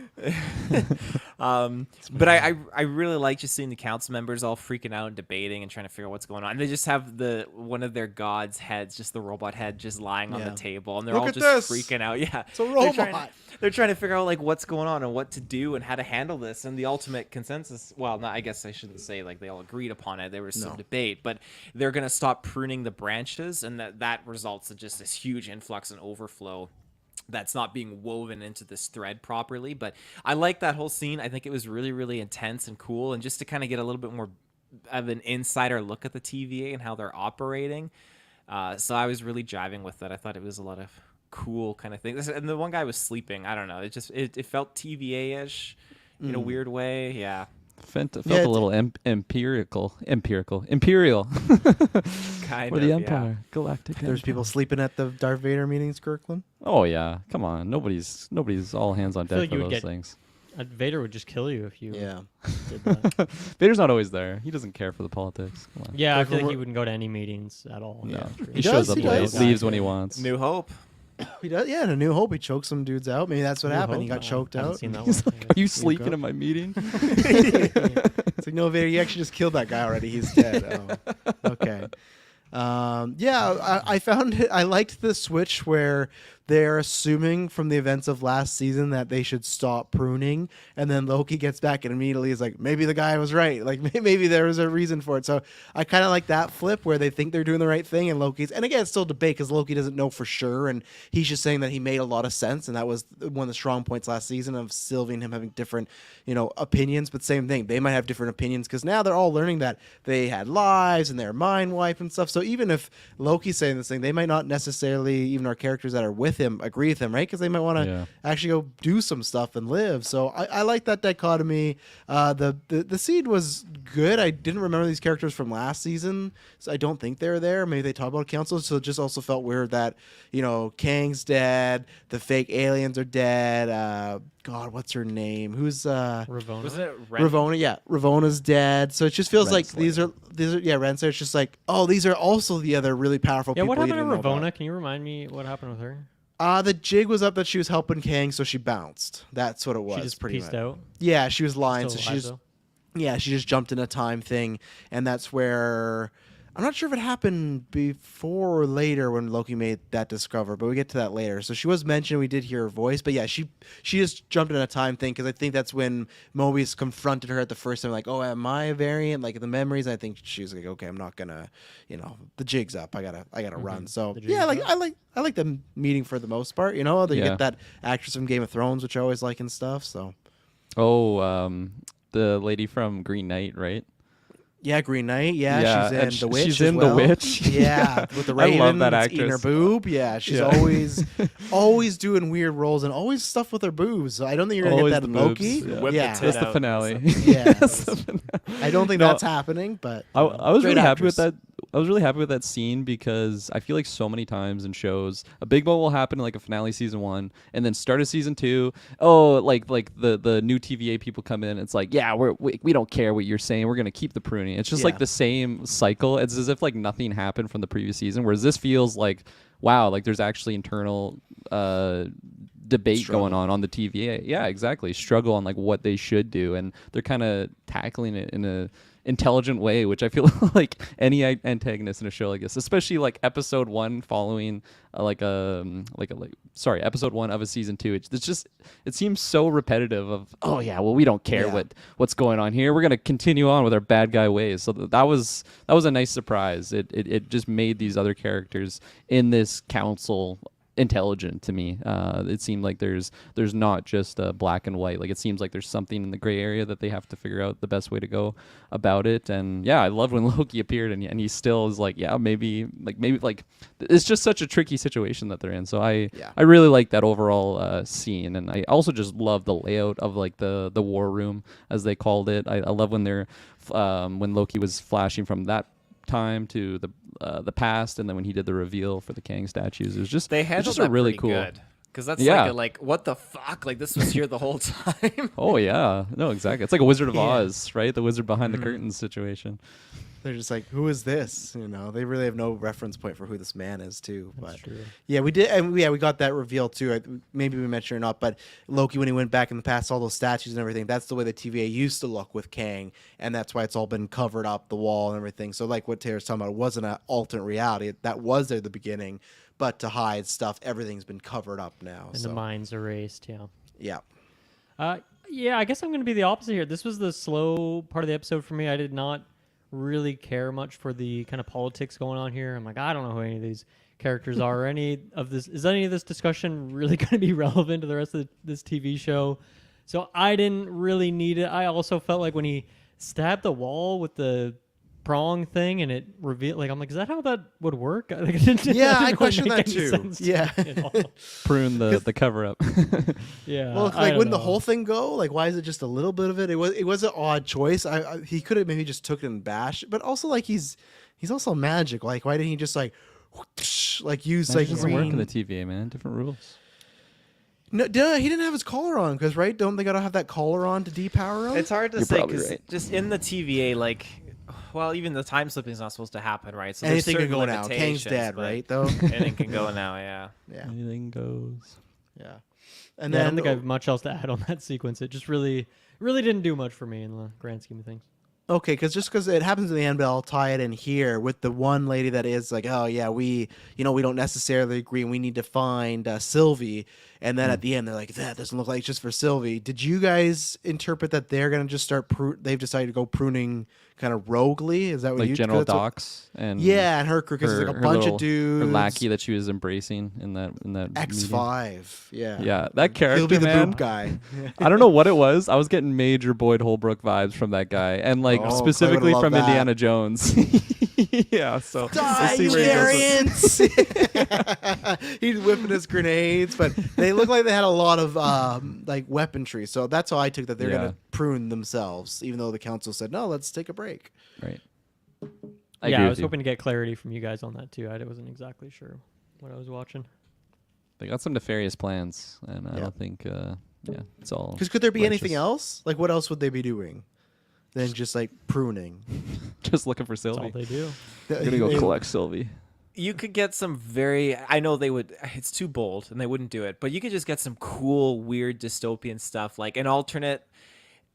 [SPEAKER 4] But I really like just seeing the council members all freaking out and debating and trying to figure out what's going on. And they just have one of their gods' heads, just the robot head, just lying on the
[SPEAKER 1] Yeah.
[SPEAKER 4] table, and they're
[SPEAKER 1] Look
[SPEAKER 4] all
[SPEAKER 1] at
[SPEAKER 4] just
[SPEAKER 1] this.
[SPEAKER 4] freaking out. Yeah,
[SPEAKER 1] It's a
[SPEAKER 4] They're trying to figure out like what's going on and what to do and how to handle this. And the ultimate consensus, well, I guess I shouldn't say like they all agreed upon it. There was some debate, but they're gonna stop pruning the branches, and that results in just this huge influx and overflow that's not being woven into this thread properly. But I like that whole scene. I think it was really, really intense and cool, and just to kind of get a little bit more of an insider look at the TVA and how they're operating. So I was really jiving with that. I thought it was a lot of cool kind of things. And the one guy was sleeping. I don't know. It felt TVA-ish in a weird way. Yeah.
[SPEAKER 2] Felt
[SPEAKER 1] Yeah,
[SPEAKER 2] a little imperial.
[SPEAKER 4] Kind
[SPEAKER 2] For
[SPEAKER 4] of,
[SPEAKER 2] the
[SPEAKER 4] yeah.
[SPEAKER 2] Empire. Galactic
[SPEAKER 1] There's people
[SPEAKER 2] Empire.
[SPEAKER 1] sleeping at the Darth Vader meetings, Kirkland.
[SPEAKER 2] Oh, yeah. Come on. Nobody's all hands on
[SPEAKER 3] feel
[SPEAKER 2] deck
[SPEAKER 3] like
[SPEAKER 2] for
[SPEAKER 3] you would
[SPEAKER 2] those
[SPEAKER 3] get-
[SPEAKER 2] things.
[SPEAKER 3] Vader would just kill you if you
[SPEAKER 1] Yeah.
[SPEAKER 3] did that.
[SPEAKER 2] Vader's not always there. He doesn't care for the politics. Come on.
[SPEAKER 3] Yeah, I
[SPEAKER 1] Like
[SPEAKER 3] feel like
[SPEAKER 1] when
[SPEAKER 3] he wouldn't go to any meetings at all.
[SPEAKER 2] No.
[SPEAKER 3] Yeah, true.
[SPEAKER 2] He shows
[SPEAKER 1] does,
[SPEAKER 2] up
[SPEAKER 1] he
[SPEAKER 2] late,
[SPEAKER 1] does.
[SPEAKER 2] leaves when he wants.
[SPEAKER 4] New Hope.
[SPEAKER 1] He does. Yeah, in A New Hope, he choked some dudes out. Maybe that's what
[SPEAKER 3] New
[SPEAKER 1] happened. He
[SPEAKER 3] Hope?
[SPEAKER 1] got choked
[SPEAKER 3] I haven't
[SPEAKER 1] out.
[SPEAKER 3] seen that
[SPEAKER 2] He's
[SPEAKER 3] one.
[SPEAKER 2] like, are you sleeping
[SPEAKER 1] go.
[SPEAKER 2] in my meeting?
[SPEAKER 1] It's like, no, Vader, you actually just killed that guy already. He's dead. Oh, okay. Yeah, I found it. I liked the switch where they're assuming from the events of last season that they should stop pruning, and then Loki gets back and immediately is like, maybe the guy was right. Like maybe there was a reason for it. So I kind of like that flip where they think they're doing the right thing, and Loki's. And again, it's still debate because Loki doesn't know for sure, and he's just saying that he made a lot of sense, and that was one of the strong points last season of Sylvie and him having different, opinions. But same thing, they might have different opinions because now they're all learning that they had lives and their mind wipe and stuff. So So even if Loki's saying this thing, they might not necessarily, even our characters that are with him, agree with him, right? Because they might want to actually go do some stuff and live. So I like that dichotomy. The seed was good. I didn't remember these characters from last season, so I don't think they're there. Maybe they talk about council, so it just also felt weird that, Kang's dead, the fake aliens are dead. God, what's her name? Who's
[SPEAKER 3] Ravonna.
[SPEAKER 4] Was it
[SPEAKER 1] Ravonna? Yeah, Ravona's dead. So it just feels like these are Renslayer. It's just like, oh, these are also the other really powerful
[SPEAKER 3] Yeah,
[SPEAKER 1] people.
[SPEAKER 3] what
[SPEAKER 1] we
[SPEAKER 3] happened to
[SPEAKER 1] didn't know
[SPEAKER 3] Ravonna?
[SPEAKER 1] about.
[SPEAKER 3] Can you remind me what happened with her?
[SPEAKER 1] The jig was up that she was helping Kang, so she bounced. That's what it was.
[SPEAKER 3] She just
[SPEAKER 1] pretty
[SPEAKER 3] pieced
[SPEAKER 1] much.
[SPEAKER 3] out.
[SPEAKER 1] Yeah, she was lying.
[SPEAKER 3] Still
[SPEAKER 1] So
[SPEAKER 3] alive, though?
[SPEAKER 1] she just jumped in a time thing, and that's where I'm not sure if it happened before or later when Loki made that discover, but we get to that later. So she was mentioned. We did hear her voice, but yeah, she just jumped in a time thing because I think that's when Mobius confronted her at the first time, like, "Oh, am I a variant?" Like the memories. I think she was like, "Okay, I'm not gonna, the jig's up. I gotta run." So
[SPEAKER 3] The jig
[SPEAKER 1] yeah,
[SPEAKER 3] is
[SPEAKER 1] like
[SPEAKER 3] up.
[SPEAKER 1] I like them meeting for the most part. You get that actress from Game of Thrones, which I always like and stuff. So
[SPEAKER 2] The lady from Green Knight, right?
[SPEAKER 1] yeah, Green Knight. Yeah,
[SPEAKER 2] Yeah,
[SPEAKER 1] she's
[SPEAKER 2] and
[SPEAKER 1] in The Witch.
[SPEAKER 2] she's
[SPEAKER 1] as
[SPEAKER 2] in The
[SPEAKER 1] well.
[SPEAKER 2] Witch.
[SPEAKER 1] Yeah, with the
[SPEAKER 2] I
[SPEAKER 1] raven.
[SPEAKER 2] love that
[SPEAKER 1] that's eating her
[SPEAKER 2] actress.
[SPEAKER 1] boob. Yeah, she's
[SPEAKER 2] Yeah.
[SPEAKER 1] always doing weird roles and always stuff with her boobs. So I don't think you're gonna
[SPEAKER 2] Always
[SPEAKER 1] get that in
[SPEAKER 2] the
[SPEAKER 1] Loki.
[SPEAKER 2] boobs, yeah.
[SPEAKER 4] Whip the
[SPEAKER 1] Yeah,
[SPEAKER 4] tit
[SPEAKER 2] That's the
[SPEAKER 4] out.
[SPEAKER 2] finale.
[SPEAKER 1] yeah.
[SPEAKER 2] That's the finale.
[SPEAKER 1] I don't think
[SPEAKER 2] No,
[SPEAKER 1] that's happening, but
[SPEAKER 2] I was
[SPEAKER 1] great
[SPEAKER 2] really happy with
[SPEAKER 1] actress.
[SPEAKER 2] that. I was really happy with that scene because I feel like so many times in shows, a big moment will happen in like a finale season 1, and then start of season 2. Oh, like the new TVA people come in. It's like, yeah, we don't care what you're saying. We're gonna keep the pruning. It's just like
[SPEAKER 1] Yeah.
[SPEAKER 2] the same cycle. It's as if like nothing happened from the previous season. Whereas this feels like, wow, like there's actually internal debate
[SPEAKER 1] Struggle.
[SPEAKER 2] going on the TVA. Yeah, exactly. Struggle on like what they should do, and they're kind of tackling it in a intelligent way, which I feel like any antagonist in a show like this, especially like episode 1 following episode 1 of a season 2, it seems so repetitive of, oh yeah, well, we don't care
[SPEAKER 1] Yeah.
[SPEAKER 2] what's going on here, we're gonna continue on with our bad guy ways. So that was a nice surprise. It just made these other characters in this council intelligent to me. It seemed like there's not just black and white. Like it seems like there's something in the gray area that they have to figure out the best way to go about it. And yeah, I loved when Loki appeared and he still is like, yeah, maybe it's just such a tricky situation that they're in. So I really like that overall scene, and I also just love the layout of like the war room as they called it. I love when they're when Loki was flashing from that time to the past, and then when he did the reveal for the Kang statues, it was just
[SPEAKER 4] They
[SPEAKER 2] it's
[SPEAKER 4] handled
[SPEAKER 2] just
[SPEAKER 4] that
[SPEAKER 2] a really
[SPEAKER 4] pretty
[SPEAKER 2] cool.
[SPEAKER 4] good. Because that's
[SPEAKER 2] Yeah.
[SPEAKER 4] like what the fuck? Like this was here the whole time.
[SPEAKER 2] Oh yeah, no, exactly. It's like a Wizard of
[SPEAKER 1] Yeah.
[SPEAKER 2] Oz, right? The wizard behind the curtains situation.
[SPEAKER 1] they're just like, who is this? They really have no reference point for who this man is, too.
[SPEAKER 3] That's
[SPEAKER 1] But
[SPEAKER 3] true.
[SPEAKER 1] yeah, we did, and we got that reveal too. Maybe we mentioned it or not, but Loki, when he went back in the past, all those statues and everything, that's the way the TVA used to look with Kang, and that's why it's all been covered up, the wall and everything. So like what Taylor's talking about, it wasn't an alternate reality. That was there at the beginning, but to hide stuff, everything's been covered up now.
[SPEAKER 3] And
[SPEAKER 1] so
[SPEAKER 3] the mind's erased, yeah.
[SPEAKER 1] yeah,
[SPEAKER 3] Yeah, I guess I'm going to be the opposite here. This was the slow part of the episode for me. I did not really care much for the kind of politics going on here. I'm like, I don't know who any of these characters are. Or any of this is any of this discussion really going to be relevant to the rest of this TV show? So I didn't really need it. I also felt like when he stabbed the wall with the prong thing and it revealed, like, I'm like, is that how that would work? Like, it didn't
[SPEAKER 1] Yeah, I
[SPEAKER 3] really
[SPEAKER 1] questioned
[SPEAKER 3] make
[SPEAKER 1] that
[SPEAKER 3] any
[SPEAKER 1] too.
[SPEAKER 3] sense to
[SPEAKER 1] Yeah.
[SPEAKER 3] me at all.
[SPEAKER 2] Prune the cover up.
[SPEAKER 3] Yeah.
[SPEAKER 1] well,
[SPEAKER 3] I
[SPEAKER 1] like
[SPEAKER 3] don't
[SPEAKER 1] wouldn't the
[SPEAKER 3] know.
[SPEAKER 1] whole thing go? Like, why is it just a little bit of it? It was an odd choice. He could have maybe just took it and bashed, but also like he's also magic. Like, why didn't he just like whoosh, like use
[SPEAKER 2] Magic
[SPEAKER 1] like
[SPEAKER 2] doesn't work in
[SPEAKER 1] green-
[SPEAKER 2] the TVA, man. Different rules.
[SPEAKER 1] No, he didn't have his collar on because right? Don't they gotta have that collar on to depower him?
[SPEAKER 4] It's hard to
[SPEAKER 2] You're
[SPEAKER 4] say
[SPEAKER 2] probably
[SPEAKER 4] because
[SPEAKER 2] right.
[SPEAKER 4] just in the TVA, like, well, even the time slipping is not supposed to happen, right? So there's
[SPEAKER 1] Anything can
[SPEAKER 4] certain
[SPEAKER 1] go now. Kang's
[SPEAKER 4] limitations,
[SPEAKER 1] dead,
[SPEAKER 4] but
[SPEAKER 1] right? Though.
[SPEAKER 4] Anything can go now, yeah.
[SPEAKER 1] Yeah,
[SPEAKER 2] Anything goes.
[SPEAKER 1] yeah. And
[SPEAKER 3] Yeah, I
[SPEAKER 1] then
[SPEAKER 3] don't think I have much else to add on that sequence. It just really didn't do much for me in the grand scheme of things.
[SPEAKER 1] okay, because it happens in the end, but I'll tie it in here with the one lady that is like, oh yeah, we don't necessarily agree, and we need to find Sylvie. And then at the end, they're like, that doesn't look like it's just for Sylvie. Did you guys interpret that they're gonna just start? They've decided to go pruning kind of roguely. Is that what
[SPEAKER 2] Like
[SPEAKER 1] you?
[SPEAKER 2] General
[SPEAKER 1] that's what-
[SPEAKER 2] Docs and
[SPEAKER 1] Yeah, and her crew because there's like a bunch of dudes.
[SPEAKER 2] her lackey that she was embracing in that
[SPEAKER 1] X5. Yeah.
[SPEAKER 2] Yeah, that character,
[SPEAKER 1] He'll be the
[SPEAKER 2] man.
[SPEAKER 1] boob guy.
[SPEAKER 2] I don't know what it was. I was getting major Boyd Holbrook vibes from that guy, and like
[SPEAKER 1] Oh, Clay
[SPEAKER 2] specifically
[SPEAKER 1] would love
[SPEAKER 2] from
[SPEAKER 1] that.
[SPEAKER 2] Indiana Jones. Yeah, so
[SPEAKER 1] Die,
[SPEAKER 2] we'll see
[SPEAKER 1] you
[SPEAKER 2] where he goes with-
[SPEAKER 1] variants! He's whipping his grenades, but they look like they had a lot of like weaponry. So that's how I took that they're
[SPEAKER 2] Yeah.
[SPEAKER 1] gonna prune themselves, even though the council said no, let's take a break.
[SPEAKER 2] Right.
[SPEAKER 3] Yeah,
[SPEAKER 2] agree
[SPEAKER 3] I
[SPEAKER 2] with
[SPEAKER 3] was
[SPEAKER 2] you.
[SPEAKER 3] hoping to get clarity from you guys on that too. I wasn't exactly sure what I was watching.
[SPEAKER 2] They got some nefarious plans, and I
[SPEAKER 1] Yeah.
[SPEAKER 2] don't think, it's all.
[SPEAKER 1] Because could there be anything
[SPEAKER 2] righteous.
[SPEAKER 1] else? Like, what else would they be doing than just like pruning?
[SPEAKER 2] Just looking for
[SPEAKER 3] That's all
[SPEAKER 2] Sylvie.
[SPEAKER 3] they do.
[SPEAKER 2] I'm gonna go collect Sylvie.
[SPEAKER 4] You could get some very, I know they would, it's too bold and they wouldn't do it, but you could just get some cool, weird dystopian stuff, like an alternate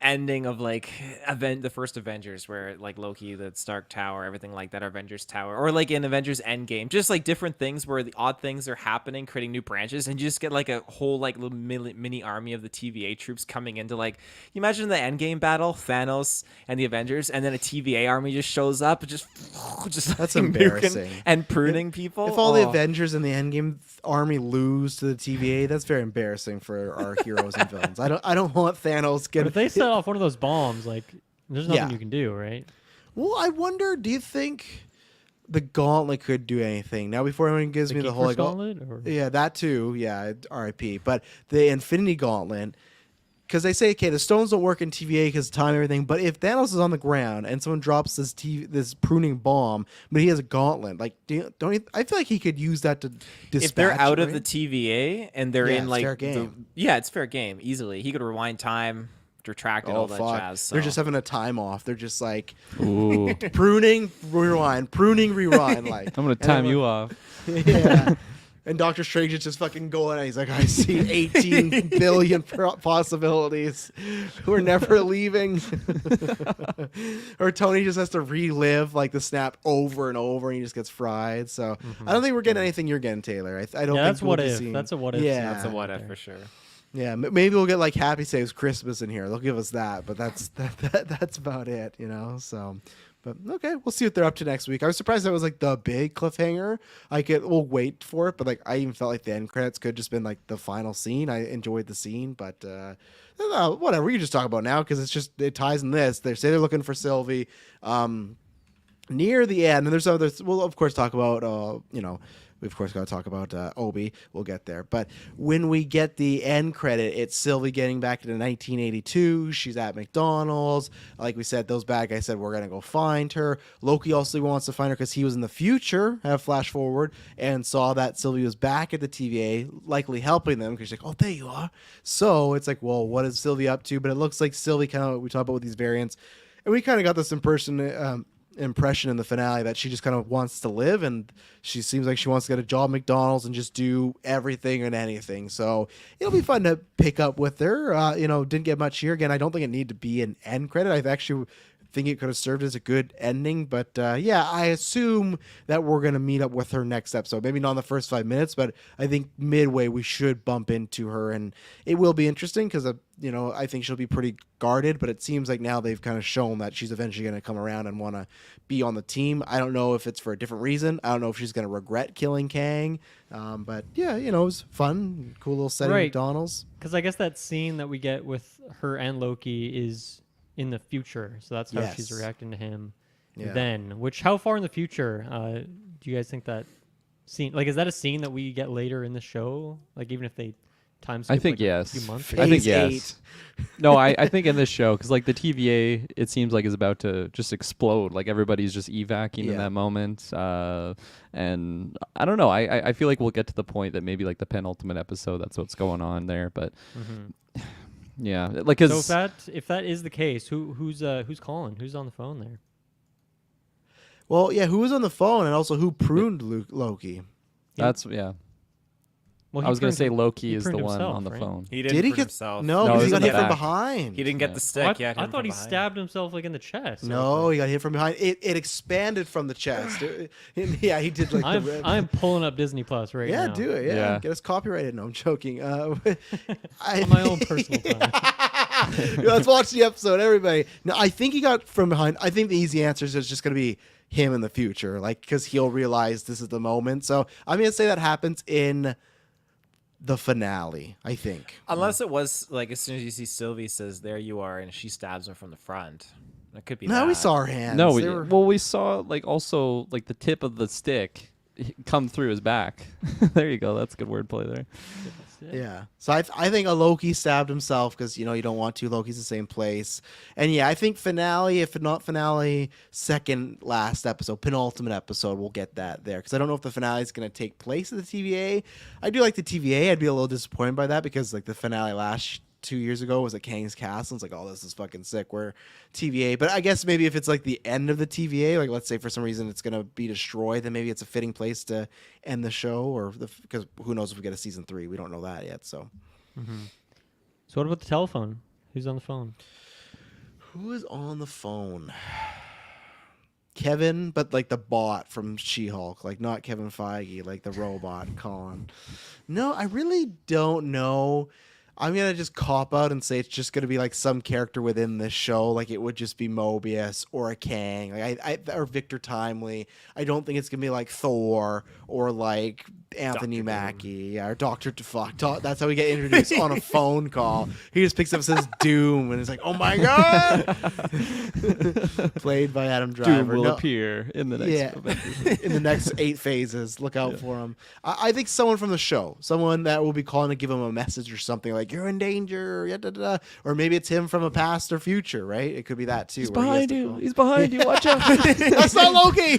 [SPEAKER 4] ending of like the first Avengers, where like Loki, the Stark Tower, everything like that, Avengers Tower, or like in Avengers Endgame, just like different things where the odd things are happening, creating new branches, and you just get like a whole like little mini army of the TVA troops coming into, like, you imagine the Endgame battle, Thanos and the Avengers, and then a TVA army just shows up, just
[SPEAKER 1] That's
[SPEAKER 4] like, nuking
[SPEAKER 1] embarrassing.
[SPEAKER 4] and pruning people.
[SPEAKER 1] If all the
[SPEAKER 4] Oh.
[SPEAKER 1] Avengers and the Endgame army lose to the TVA, that's very embarrassing for our heroes and villains. I don't want Thanos
[SPEAKER 3] But
[SPEAKER 1] getting.
[SPEAKER 3] if they set off one of those bombs, like there's nothing
[SPEAKER 1] Yeah.
[SPEAKER 3] you can do, right?
[SPEAKER 1] Well, I wonder. Do you think the Gauntlet could do anything now? Before anyone gives me the whole
[SPEAKER 3] GeekVerse
[SPEAKER 1] like,
[SPEAKER 3] Gauntlet, or
[SPEAKER 1] yeah, that too. Yeah, R.I.P. But the Infinity Gauntlet, because they say, okay, the stones don't work in TVA because of time and everything. But if Thanos is on the ground and someone drops this pruning bomb, but he has a gauntlet, like, I feel like he could use that to dispatch.
[SPEAKER 4] If they're out
[SPEAKER 1] it,
[SPEAKER 4] of the
[SPEAKER 1] right?
[SPEAKER 4] TVA and they're
[SPEAKER 1] Yeah,
[SPEAKER 4] in
[SPEAKER 1] it's
[SPEAKER 4] like
[SPEAKER 1] fair game.
[SPEAKER 4] yeah, it's fair game easily. He could rewind time, retract, and all that
[SPEAKER 1] fuck.
[SPEAKER 4] jazz. So.
[SPEAKER 1] They're just having a time off. They're just like
[SPEAKER 2] Ooh,
[SPEAKER 1] pruning, rewind, pruning, rewind. Like
[SPEAKER 2] I'm gonna
[SPEAKER 1] and
[SPEAKER 2] time
[SPEAKER 1] then,
[SPEAKER 2] you off.
[SPEAKER 1] Yeah. And Doctor Strange is just fucking going. And he's like, I see 18 billion possibilities. We're never leaving. Or Tony just has to relive like the snap over and over, and he just gets fried. So I don't think we're getting anything you're getting, Taylor. I don't.
[SPEAKER 3] yeah,
[SPEAKER 1] think
[SPEAKER 3] that's what
[SPEAKER 1] we'll be
[SPEAKER 3] if.
[SPEAKER 1] seeing-
[SPEAKER 3] That's a what if.
[SPEAKER 1] Yeah,
[SPEAKER 4] That's a what
[SPEAKER 3] right
[SPEAKER 4] if
[SPEAKER 3] there.
[SPEAKER 4] for sure.
[SPEAKER 1] yeah. Maybe we'll get like Happy Saves Christmas in here. They'll give us that, but that's about it, you know. So. But okay, we'll see what they're up to next week. I was surprised that was like the big cliffhanger. We'll wait for it, but like I even felt like the end credits could have just been like the final scene. I enjoyed the scene, but whatever. We can just talk about it now because it ties in this. They say they're looking for Sylvie. Near the end, and there's others. We'll of course talk about we of course got to talk about Obi. We'll get there, but when we get the end credit, it's Sylvie getting back to 1982. She's at McDonald's. Like we said, those bad guys said we're gonna go find her. Loki also wants to find her because he was in the future, have flash forward, and saw that Sylvie was back at the TVA, likely helping them because she's like, oh, there you are. So it's like, well, what is Sylvie up to? But it looks like Sylvie we talk about with these variants, and we kind of got this impression in the finale that she just kind of wants to live, and she seems like she wants to get a job at McDonald's and just do everything and anything. So it'll be fun to pick up with her. Didn't get much here. Again, I don't think it needed to be an end credit. I actually think it could have served as a good ending, but yeah, I assume that we're going to meet up with her next episode. Maybe not in the first 5 minutes, but I think midway we should bump into her, and it will be interesting because I think she'll be pretty guarded, but it seems like now they've kind of shown that she's eventually going to come around and want to be on the team. I don't know if it's for a different reason. I don't know if she's going to regret killing Kang, but yeah, it was fun, cool little setting.
[SPEAKER 3] Right.
[SPEAKER 1] McDonald's.
[SPEAKER 3] Because I guess that scene that we get with her and Loki is in the future, so that's how she's
[SPEAKER 1] Yes.
[SPEAKER 3] reacting to him.
[SPEAKER 1] Yeah.
[SPEAKER 3] Then, how far in the future do you guys think that scene? Like, is that a scene that we get later in the show? Like, even if they time skip,
[SPEAKER 2] I think
[SPEAKER 3] like,
[SPEAKER 2] yes.
[SPEAKER 3] a few months.
[SPEAKER 2] I think
[SPEAKER 1] Phase
[SPEAKER 2] yes. No, I think in this show, because like the TVA, it seems like is about to just explode. Like everybody's just evacing in
[SPEAKER 1] Yeah.
[SPEAKER 2] that moment, and I don't know. I feel like we'll get to the point that maybe like the penultimate episode, that's what's going on there. But yeah, like
[SPEAKER 3] So
[SPEAKER 2] cause
[SPEAKER 3] if that is the case, who's calling? Who's on the phone there?
[SPEAKER 1] Well, yeah, who was on the phone, and also who pruned Loki?
[SPEAKER 2] that's yeah.
[SPEAKER 3] Well,
[SPEAKER 2] I was gonna
[SPEAKER 3] pruned
[SPEAKER 2] say
[SPEAKER 3] him-
[SPEAKER 2] Loki
[SPEAKER 3] he
[SPEAKER 2] is the
[SPEAKER 3] pruned
[SPEAKER 2] one
[SPEAKER 3] himself,
[SPEAKER 2] on the
[SPEAKER 3] right?
[SPEAKER 2] phone.
[SPEAKER 4] He
[SPEAKER 1] Did
[SPEAKER 4] didn't
[SPEAKER 1] he
[SPEAKER 4] prune
[SPEAKER 1] get
[SPEAKER 4] himself.
[SPEAKER 1] No,
[SPEAKER 2] No,
[SPEAKER 1] because
[SPEAKER 2] it
[SPEAKER 1] he
[SPEAKER 2] was
[SPEAKER 1] got
[SPEAKER 2] in
[SPEAKER 1] hit
[SPEAKER 2] the
[SPEAKER 1] from
[SPEAKER 2] back.
[SPEAKER 1] behind.
[SPEAKER 4] He didn't get
[SPEAKER 2] Yeah.
[SPEAKER 4] the
[SPEAKER 3] Oh,
[SPEAKER 4] stick. Yeah,
[SPEAKER 3] I thought he stabbed himself like in the chest.
[SPEAKER 1] No, he got hit from behind. It expanded from the chest. Yeah, he did like the rib.
[SPEAKER 3] I'm pulling up Disney Plus right
[SPEAKER 1] Yeah,
[SPEAKER 3] now.
[SPEAKER 1] do it. Yeah.
[SPEAKER 2] Yeah.
[SPEAKER 1] Get us copyrighted. No, I'm joking.
[SPEAKER 3] On my own personal time.
[SPEAKER 1] Let's watch the episode, everybody. No, I think he got from behind. I think the easy answer is just going to be him in the future, like because he'll realize this is the moment. So I'm going to say that happens in the finale. I think.
[SPEAKER 4] Unless it was like as soon as you see Sylvie says, "There you are," and she stabs him from the front. It could be.
[SPEAKER 1] No, we
[SPEAKER 4] that.
[SPEAKER 1] saw her hands.
[SPEAKER 2] No,
[SPEAKER 1] They were-
[SPEAKER 2] we saw like also like the tip of the stick come through his back. There you go. That's good wordplay there.
[SPEAKER 1] Yeah. So I think a Loki stabbed himself because, you know, you don't want two Lokis in the same place. And yeah, I think finale, if not finale, second last episode, penultimate episode, we'll get that there. Because I don't know if the finale is going to take place at the TVA. I do like the TVA. I'd be a little disappointed by that because like the finale last 2 years ago was at Kang's Castle. It's like, oh, this is fucking sick. We're TVA. But I guess maybe if it's like the end of the TVA, like let's say for some reason it's going to be destroyed, then maybe it's a fitting place to end the show, or because who knows if we get a season 3. We don't know that yet. So
[SPEAKER 3] So what about the telephone? Who's on the phone?
[SPEAKER 1] who is on the phone? Kevin, but like the bot from She-Hulk, like not Kevin Feige, like the robot Colin. No, I really don't know. I'm gonna just cop out and say it's just gonna be like some character within this show, like it would just be Mobius or a Kang, like I or Victor Timely. I don't think it's gonna be like Thor or like Anthony
[SPEAKER 4] Dr.
[SPEAKER 1] Mackie or Doctor Fuck. That's how we get introduced on a phone call. He just picks up and says Doom, and it's like, oh my god, played by Adam Driver.
[SPEAKER 2] Doom will
[SPEAKER 1] No-
[SPEAKER 2] appear in the next Avengers.
[SPEAKER 1] in the next 8 phases. Look out for him. I think someone from the show, someone that will be calling to give him a message or something like you're in danger, or maybe it's him from a past or future, right? It could be that too.
[SPEAKER 2] He's
[SPEAKER 1] where he has
[SPEAKER 2] behind
[SPEAKER 1] to
[SPEAKER 2] you.
[SPEAKER 1] call.
[SPEAKER 2] He's behind you. Watch out.
[SPEAKER 1] That's not Loki.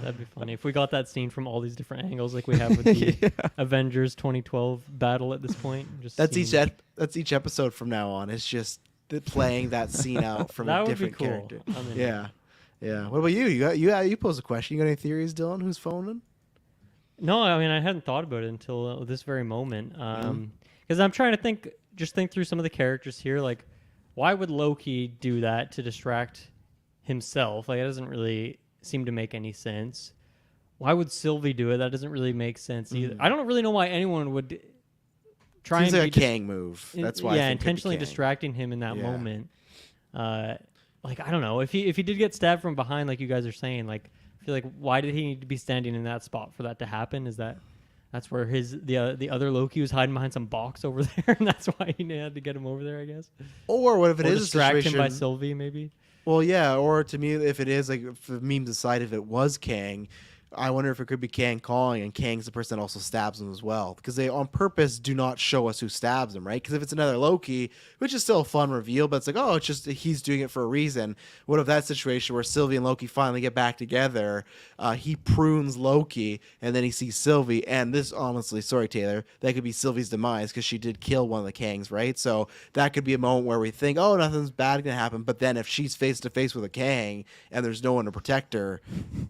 [SPEAKER 3] That'd be funny if we got that scene from all these different angles, like we have with the Avengers 2012 battle at this point. Just
[SPEAKER 1] That's
[SPEAKER 3] seeing-
[SPEAKER 1] that's each episode from now on. It's just playing that scene out from
[SPEAKER 3] That
[SPEAKER 1] a
[SPEAKER 3] would be
[SPEAKER 1] different
[SPEAKER 3] cool.
[SPEAKER 1] character.
[SPEAKER 3] I'm in.
[SPEAKER 1] Yeah. Yeah. What about you? You pose a question. You got any theories, Dylan? Who's phoning?
[SPEAKER 3] No, I mean I hadn't thought about it until this very moment. Because I'm trying to think through some of the characters here. Like, why would Loki do that to distract himself? Like, it doesn't really seem to make any sense. Why would Sylvie do it? That doesn't really make sense either. I don't really know why anyone would try
[SPEAKER 1] Seems
[SPEAKER 3] and
[SPEAKER 1] like
[SPEAKER 3] be
[SPEAKER 1] a Kang move. That's why. I
[SPEAKER 3] yeah,
[SPEAKER 1] think it could be
[SPEAKER 3] intentionally
[SPEAKER 1] Kang.
[SPEAKER 3] distracting him in that
[SPEAKER 1] Yeah.
[SPEAKER 3] moment. Like, I don't know if he did get stabbed from behind, like you guys are saying. Like, I feel like why did he need to be standing in that spot for that to happen? Is that's where the other Loki was hiding behind some box over there, and that's why he had to get him over there, I guess.
[SPEAKER 1] Or what if it
[SPEAKER 3] Or
[SPEAKER 1] is a
[SPEAKER 3] distract him by
[SPEAKER 1] situation?
[SPEAKER 3] Sylvie, maybe.
[SPEAKER 1] Well, yeah. Or to me, if it is like if the memes aside, if it was Kang, I wonder if it could be Kang calling, and Kang's the person that also stabs him as well, because they on purpose do not show us who stabs him, right? Because if it's another Loki, which is still a fun reveal, but it's like, oh, it's just he's doing it for a reason. What if that situation where Sylvie and Loki finally get back together, he prunes Loki, and then he sees Sylvie, and this honestly, sorry Taylor, that could be Sylvie's demise because she did kill one of the Kangs, right? So that could be a moment where we think, oh, nothing's bad gonna happen, but then if she's face to face with a Kang and there's no one to protect her,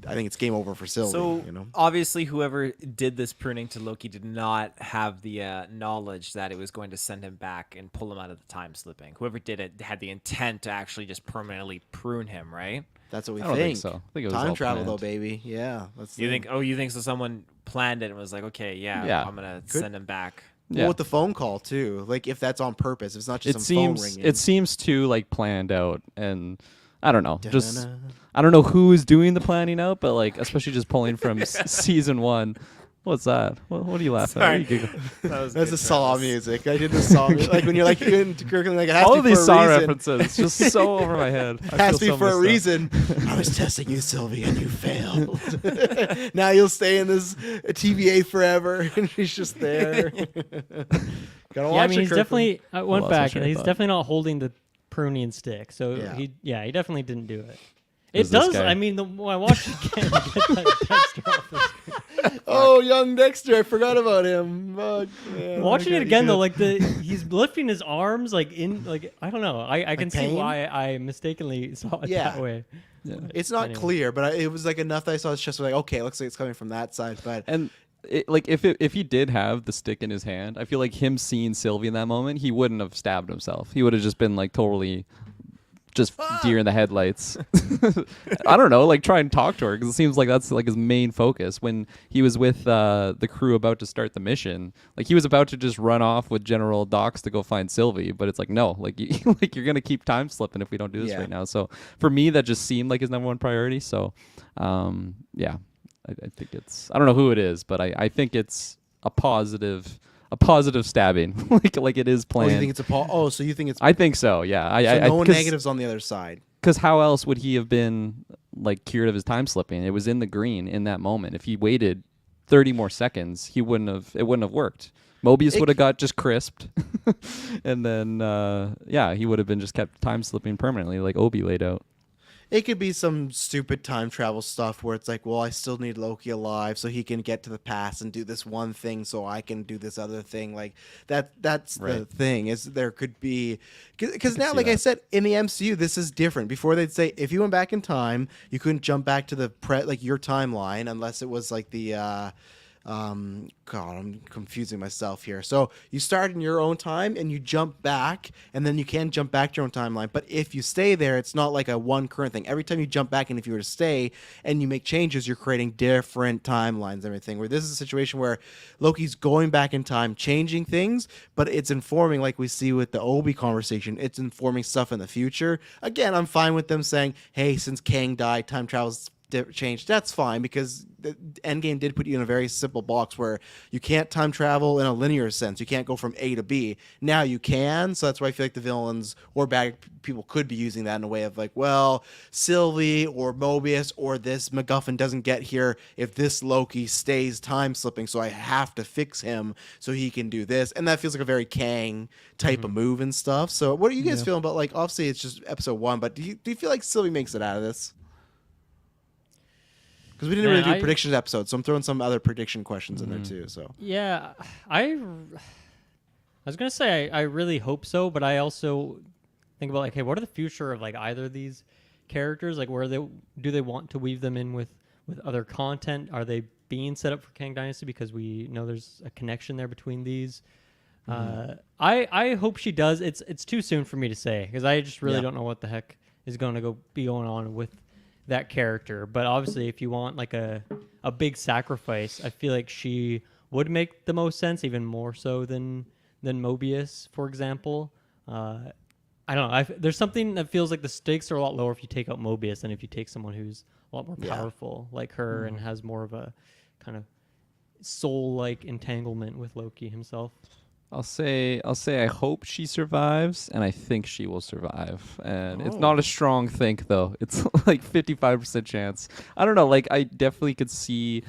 [SPEAKER 1] I think it's game over for Sylvie.
[SPEAKER 4] So
[SPEAKER 1] You know?
[SPEAKER 4] obviously, whoever did this pruning to Loki did not have the knowledge that it was going to send him back and pull him out of the time slipping. Whoever did it had the intent to actually just permanently prune him, right?
[SPEAKER 1] That's what we
[SPEAKER 2] I don't
[SPEAKER 1] think.
[SPEAKER 2] think so. I think it was
[SPEAKER 1] Time
[SPEAKER 2] all
[SPEAKER 1] travel,
[SPEAKER 2] planned.
[SPEAKER 1] though, baby. Yeah. That's
[SPEAKER 4] You
[SPEAKER 1] the-
[SPEAKER 4] think? Oh, you think so? Someone planned it and was like, okay,
[SPEAKER 2] Yeah.
[SPEAKER 4] I'm gonna
[SPEAKER 1] Could-
[SPEAKER 4] send him back.
[SPEAKER 1] Well, with the phone call too, like if that's on purpose, if it's not just
[SPEAKER 2] It
[SPEAKER 1] some phone
[SPEAKER 2] seems
[SPEAKER 1] ringing.
[SPEAKER 2] it seems too like planned out, and I don't know. Just
[SPEAKER 1] Da-na-na.
[SPEAKER 2] I don't know who is doing the planning out, but like especially just pulling from season 1. What's that? What are you laughing
[SPEAKER 4] Sorry.
[SPEAKER 2] at? What are you giggling?
[SPEAKER 4] That
[SPEAKER 1] That's a Saw music. I did the Saw music. Like when you're like in curriculum, like it has
[SPEAKER 2] All
[SPEAKER 1] to
[SPEAKER 2] of
[SPEAKER 1] be
[SPEAKER 2] these
[SPEAKER 1] for a
[SPEAKER 2] Saw
[SPEAKER 1] reason.
[SPEAKER 2] references just so over my head. I
[SPEAKER 1] Has to
[SPEAKER 2] feel
[SPEAKER 1] be
[SPEAKER 2] so
[SPEAKER 1] for a
[SPEAKER 2] missed out.
[SPEAKER 1] reason. I was testing you, Sylvie, and you failed. Now you'll stay in this TVA forever, and she's just there. Gotta watch
[SPEAKER 3] Yeah, I mean,
[SPEAKER 1] it,
[SPEAKER 3] he's
[SPEAKER 1] Kirkland.
[SPEAKER 3] definitely. I went
[SPEAKER 2] lost my
[SPEAKER 3] back,
[SPEAKER 2] train
[SPEAKER 3] and
[SPEAKER 2] of
[SPEAKER 3] he's
[SPEAKER 2] thought.
[SPEAKER 3] definitely not holding the pruning stick. So
[SPEAKER 1] Yeah.
[SPEAKER 3] he definitely didn't do it.
[SPEAKER 2] Who's
[SPEAKER 3] It
[SPEAKER 2] this
[SPEAKER 3] does.
[SPEAKER 2] guy?
[SPEAKER 3] I mean, when I watched it again, I get that Dexter off the screen.
[SPEAKER 1] Oh, young Dexter! I forgot about him. Fuck, man.
[SPEAKER 3] Watching
[SPEAKER 1] I
[SPEAKER 3] it
[SPEAKER 1] gotta
[SPEAKER 3] again
[SPEAKER 1] get-
[SPEAKER 3] though, like he's lifting his arms like in like I don't know. I can see
[SPEAKER 1] pain?
[SPEAKER 3] why I mistakenly saw it
[SPEAKER 1] Yeah.
[SPEAKER 3] that way.
[SPEAKER 1] it's not
[SPEAKER 3] Anyway.
[SPEAKER 1] clear, but it was like enough that I saw his chest. Like, okay, it looks like it's coming from that side, but
[SPEAKER 2] And like if he did have the stick in his hand, I feel like him seeing Sylvie in that moment, he wouldn't have stabbed himself. He would have just been like totally just deer in the headlights. I don't know, like try and talk to her because it seems like that's like his main focus. When he was with the crew about to start the mission, like he was about to just run off with General Dox to go find Sylvie, but it's like no, like like you're gonna keep time slipping if we don't do this
[SPEAKER 1] Yeah.
[SPEAKER 2] right now. So for me, that just seemed like his number one priority. So yeah. I think it's I don't know who it is, but I think it's a positive a positive stabbing, like it is
[SPEAKER 1] Oh,
[SPEAKER 2] planned.
[SPEAKER 1] you think it's a Paul? Oh, so you think it's
[SPEAKER 2] I think so. Yeah.
[SPEAKER 1] so no negatives on the other side.
[SPEAKER 2] Because how else would he have been like cured of his time slipping? It was in the green in that moment. If he waited 30 more seconds, he wouldn't have. It wouldn't have worked. Mobius would have got just crisped, and then he would have been just kept time slipping permanently, like Obi laid out.
[SPEAKER 1] It could be some stupid time travel stuff where it's like, well, I still need Loki alive so he can get to the past and do this one thing so I can do this other thing. Like that's the
[SPEAKER 2] Right.
[SPEAKER 1] thing is there could be because now,
[SPEAKER 2] see
[SPEAKER 1] like I
[SPEAKER 2] that.
[SPEAKER 1] said, in the MCU, this is different. Before they'd say if you went back in time, you couldn't jump back to the like your timeline unless it was like the God, I'm confusing myself here. So you start in your own time and you jump back, and then you can jump back to your own timeline. But if you stay there, it's not like a one current thing. Every time you jump back, and if you were to stay and you make changes, you're creating different timelines and everything. Where this is a situation where Loki's going back in time, changing things, but it's informing, like we see with the Obi conversation, it's informing stuff in the future. Again, I'm fine with them saying, hey, since Kang died, time travel's changed. That's fine because the Endgame did put you in a very simple box where you can't time travel in a linear sense. You can't go from A to B. Now you can, so that's why I feel like the villains or bad people could be using that in a way of like, well, Sylvie or Mobius or this MacGuffin doesn't get here if this Loki stays time slipping, so I have to fix him so he can do this. And that feels like a very Kang type of move and stuff. So what are you guys feeling about, like, obviously it's just episode 1, but do you feel like Sylvie makes it out of this? Because we didn't really do predictions episodes, so I'm throwing some other prediction questions in there too. So
[SPEAKER 3] Yeah, I was gonna say I really hope so, but I also think about like, hey, what are the future of like either of these characters? Like, where do they want to weave them in with other content? Are they being set up for Kang Dynasty because we know there's a connection there between these? I hope she does. It's too soon for me to say because I just really don't know what the heck is going to be going on with that character. But obviously, if you want like a big sacrifice, I feel like she would make the most sense, even more so than Mobius, for example. I don't know. There's something that feels like the stakes are a lot lower if you take out Mobius than if you take someone who's a lot more powerful like her and has more of a kind of soul-like entanglement with Loki himself.
[SPEAKER 2] I'll say I hope she survives, and I think she will survive. And it's not a strong think though. It's like 55% chance. I don't know. Like I definitely could see,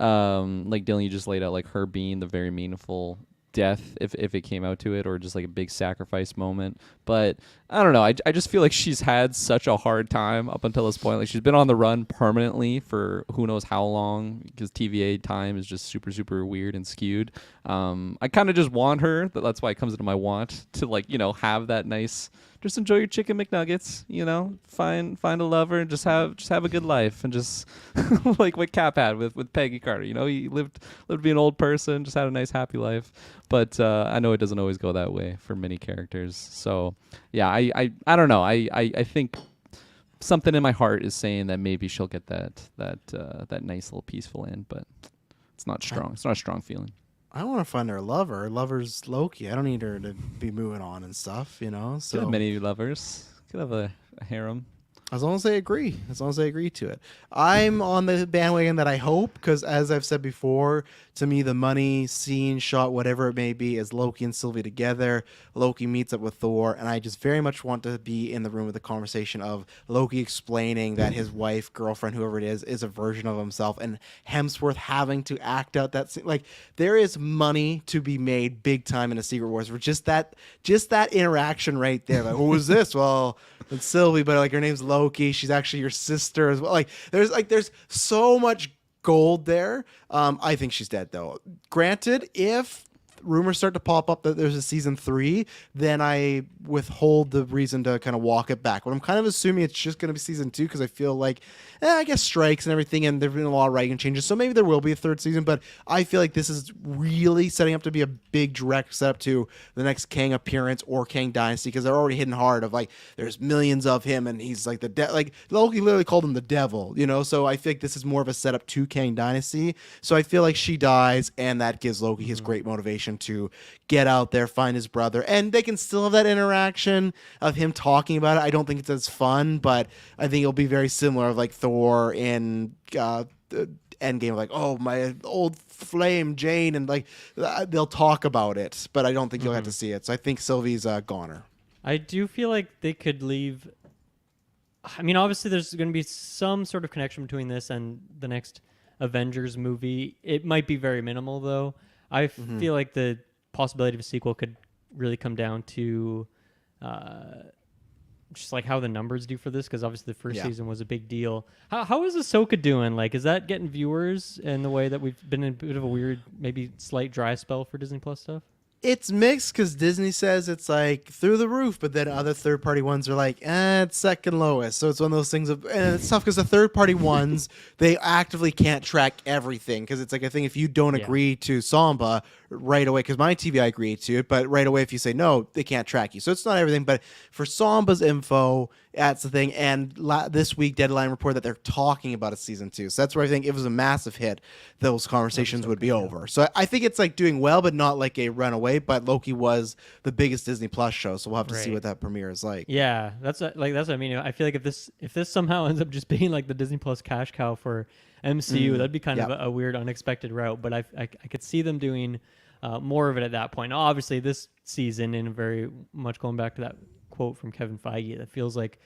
[SPEAKER 2] like Dylan, you just laid out, like her being the very meaningful death if it came out to it, or just like a big sacrifice moment. But I don't know. I just feel like she's had such a hard time up until this point. Like she's been on the run permanently for who knows how long because TVA time is just super, super weird and skewed. I kind of just want her. That's why it comes into my want to, like, you know, have that nice, just enjoy your chicken McNuggets, you know, find a lover and just have a good life and just like what Cap had with Peggy Carter. You know, he lived to be an old person, just had a nice happy life. But I know it doesn't always go that way for many characters. So yeah, I don't know. I think something in my heart is saying that maybe she'll get that nice little peaceful end, but it's not strong. It's not a strong feeling.
[SPEAKER 1] I want to find her lover. Her lover's Loki. I don't need her to be moving on and stuff, you know.
[SPEAKER 2] Could
[SPEAKER 1] So
[SPEAKER 2] have many lovers. Could have a harem.
[SPEAKER 1] as long as they agree, to it. I'm on the bandwagon that I hope, because as I've said before, to me, the money, scene, shot, whatever it may be, is Loki and Sylvie together. Loki meets up with Thor, and I just very much want to be in the room with the conversation of Loki explaining that his wife, girlfriend, whoever it is a version of himself, and Hemsworth having to act out that scene. Like, there is money to be made big time in a Secret Wars for just that interaction right there. Like, who is this? Well, it's Sylvie, but like her name's Loki. She's actually your sister as well. Like, there's so much gold there. I think she's dead though. Granted, if rumors start to pop up that there's a season 3, then I withhold the reason to kind of walk it back. But I'm kind of assuming it's just going to be season 2 because I feel like, I guess strikes and everything, and there've been a lot of writing changes, so maybe there will be a 3rd season. But I feel like this is really setting up to be a big direct setup to the next Kang appearance or Kang Dynasty, because they're already hitting hard of like there's millions of him and he's like like Loki literally called him the devil, you know. So I think this is more of a setup to Kang Dynasty. So I feel like she dies, and that gives Loki his great motivation to get out there, find his brother, and they can still have that interaction of him talking about it. I don't think it's as fun, but I think it'll be very similar of like Thor in Endgame, like, oh, my old flame Jane, and like they'll talk about it, but I don't think you'll have to see it. So I think Sylvie's a goner.
[SPEAKER 3] I do feel like they could leave. I mean, obviously, there's going to be some sort of connection between this and the next Avengers movie. It might be very minimal, though. I feel like the possibility of a sequel could really come down to just like how the numbers do for this, because obviously the first season was a big deal. How is Ahsoka doing? Like, is that getting viewers in the way that we've been in a bit of a weird, maybe slight dry spell for Disney Plus stuff?
[SPEAKER 1] It's mixed because Disney says it's like through the roof, but then other third-party ones are like, it's second lowest. So it's one of those things and it's tough because the third-party ones, they actively can't track everything, because it's like, I think if you don't agree to Samba right away, because my TV I agreed to it, but right away if you say no, they can't track you. So it's not everything, but for Samba's info, that's the thing. And this week, Deadline reported that they're talking about a season 2. So that's where I think if it was a massive hit, those conversations would be over. So I think it's like doing well, but not like a runaway. But Loki was the biggest Disney Plus show, so we'll have to see what that premiere is like.
[SPEAKER 3] Yeah, that's what I mean. I feel like if this somehow ends up just being like the Disney Plus cash cow for MCU, that'd be kind of a weird, unexpected route. But I could see them doing more of it at that point. Now, obviously, this season, and very much going back to that quote from Kevin Feige, that feels like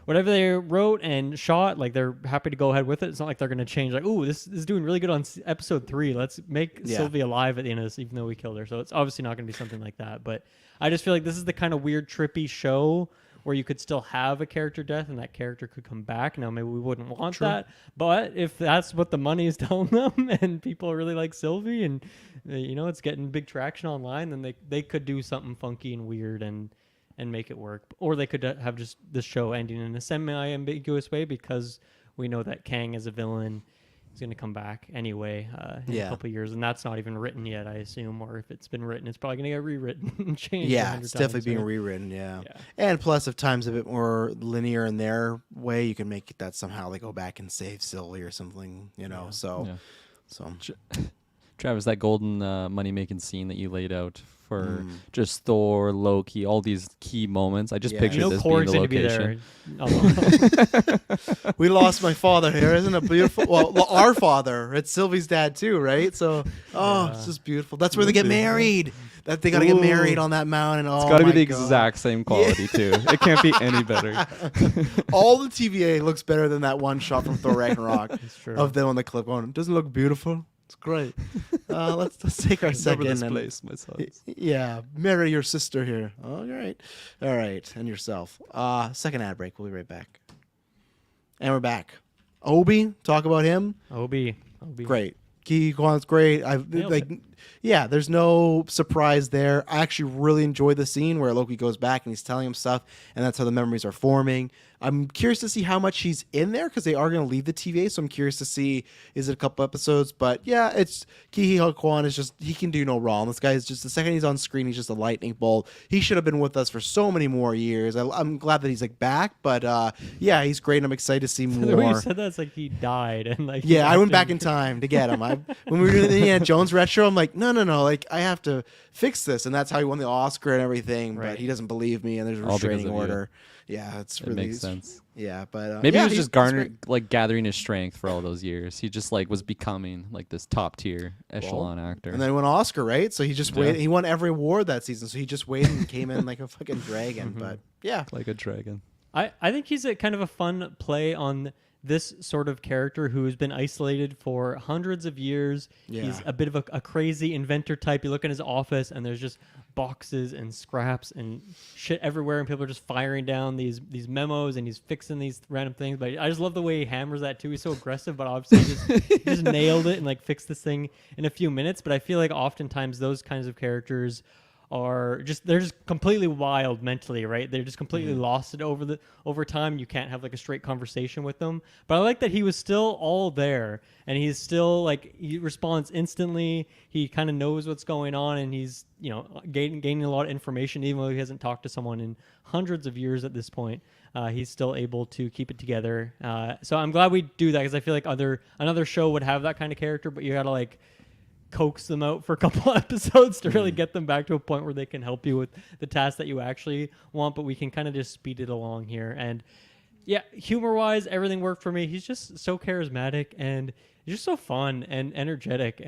[SPEAKER 3] whatever they wrote and shot, like they're happy to go ahead with it. It's not like they're going to change, like, ooh, this is doing really good on episode 3. Let's make Sylvie alive at the end of this, even though we killed her. So it's obviously not going to be something like that. But I just feel like this is the kind of weird, trippy show where you could still have a character death and that character could come back. Now, maybe we wouldn't want that. But if that's what the money is telling them and people really like Sylvie and, it's getting big traction online, then they could do something funky and weird and make it work. Or they could have just the show ending in a semi-ambiguous way, because we know that Kang as a villain is going to come back anyway in a couple of years, and that's not even written yet, I assume. Or if it's been written, it's probably going to get rewritten and changed.
[SPEAKER 1] Yeah, it's definitely being rewritten. Yeah, and plus, if time's a bit more linear in their way, you can make it that somehow they go back and save Sylvie or something. So.
[SPEAKER 2] Travis, that golden money-making scene that you laid out for just Thor, Loki, all these key moments. I just pictured this being the location.
[SPEAKER 1] We lost my father here. Isn't it beautiful? Well, our father. It's Sylvie's dad too, right? So, it's just beautiful. That's where they get married. That they got to get married on that mountain.
[SPEAKER 2] It's got to be the exact same quality too. It can't be any better.
[SPEAKER 1] All the TVA looks better than that one shot from Thor Ragnarok of them on the clip going, doesn't it look beautiful? It's great. Let's take our second.
[SPEAKER 2] Remember this place, my sons.
[SPEAKER 1] Yeah, marry your sister here. All right, and yourself. Second ad break. We'll be right back. And we're back. Obi, talk about him.
[SPEAKER 3] Obi.
[SPEAKER 1] Great. Ki Kwan's great. There's no surprise there. I actually really enjoyed the scene where Loki goes back and he's telling him stuff, and that's how the memories are forming. I'm curious to see how much he's in there, because they are going to leave the TVA, so I'm curious to see, is it a couple episodes? But yeah, it's Ki Kwan is just, he can do no wrong. This guy is just, the second he's on screen, he's just a lightning bolt. He should have been with us for so many more years. I'm glad that he's like back, but he's great. And I'm excited to see more.
[SPEAKER 3] The way you said that, it's like he died. And like,
[SPEAKER 1] I went back in time to get him. When we were doing the Indiana Jones retro, I'm like, no, like I have to fix this, and that's how he won the Oscar and everything. Right. But he doesn't believe me, and there's a restraining order. Yeah, it
[SPEAKER 2] makes sense.
[SPEAKER 1] Yeah, but
[SPEAKER 2] maybe he was just gathering his strength for all those years. He just was becoming like this top tier echelon actor.
[SPEAKER 1] And then he won Oscar, right? So he just waited. He won every award that season. So he just waited and came in like a fucking dragon. But
[SPEAKER 2] like a dragon.
[SPEAKER 3] I think he's a kind of a fun play on this sort of character who has been isolated for hundreds of years. He's a bit of a crazy inventor type. You look in his office and there's just boxes and scraps and shit everywhere, and people are just firing down these memos, and he's fixing these random things. But I just love the way he hammers that too. He's so aggressive, but obviously he just nailed it and like fixed this thing in a few minutes. But I feel like oftentimes those kinds of characters are they're just completely wild mentally, right? They're just completely lost it over time. You can't have like a straight conversation with them. But I like that he was still all there, and he's still like, he responds instantly. He kind of knows what's going on, and he's gaining a lot of information, even though he hasn't talked to someone in hundreds of years at this point. He's still able to keep it together. So I'm glad we do that, because I feel like another show would have that kind of character, but you gotta like coax them out for a couple episodes to really get them back to a point where they can help you with the task that you actually want. But we can kind of just speed it along here. And yeah, humor wise, everything worked for me. He's just so charismatic, and he's just so fun and energetic.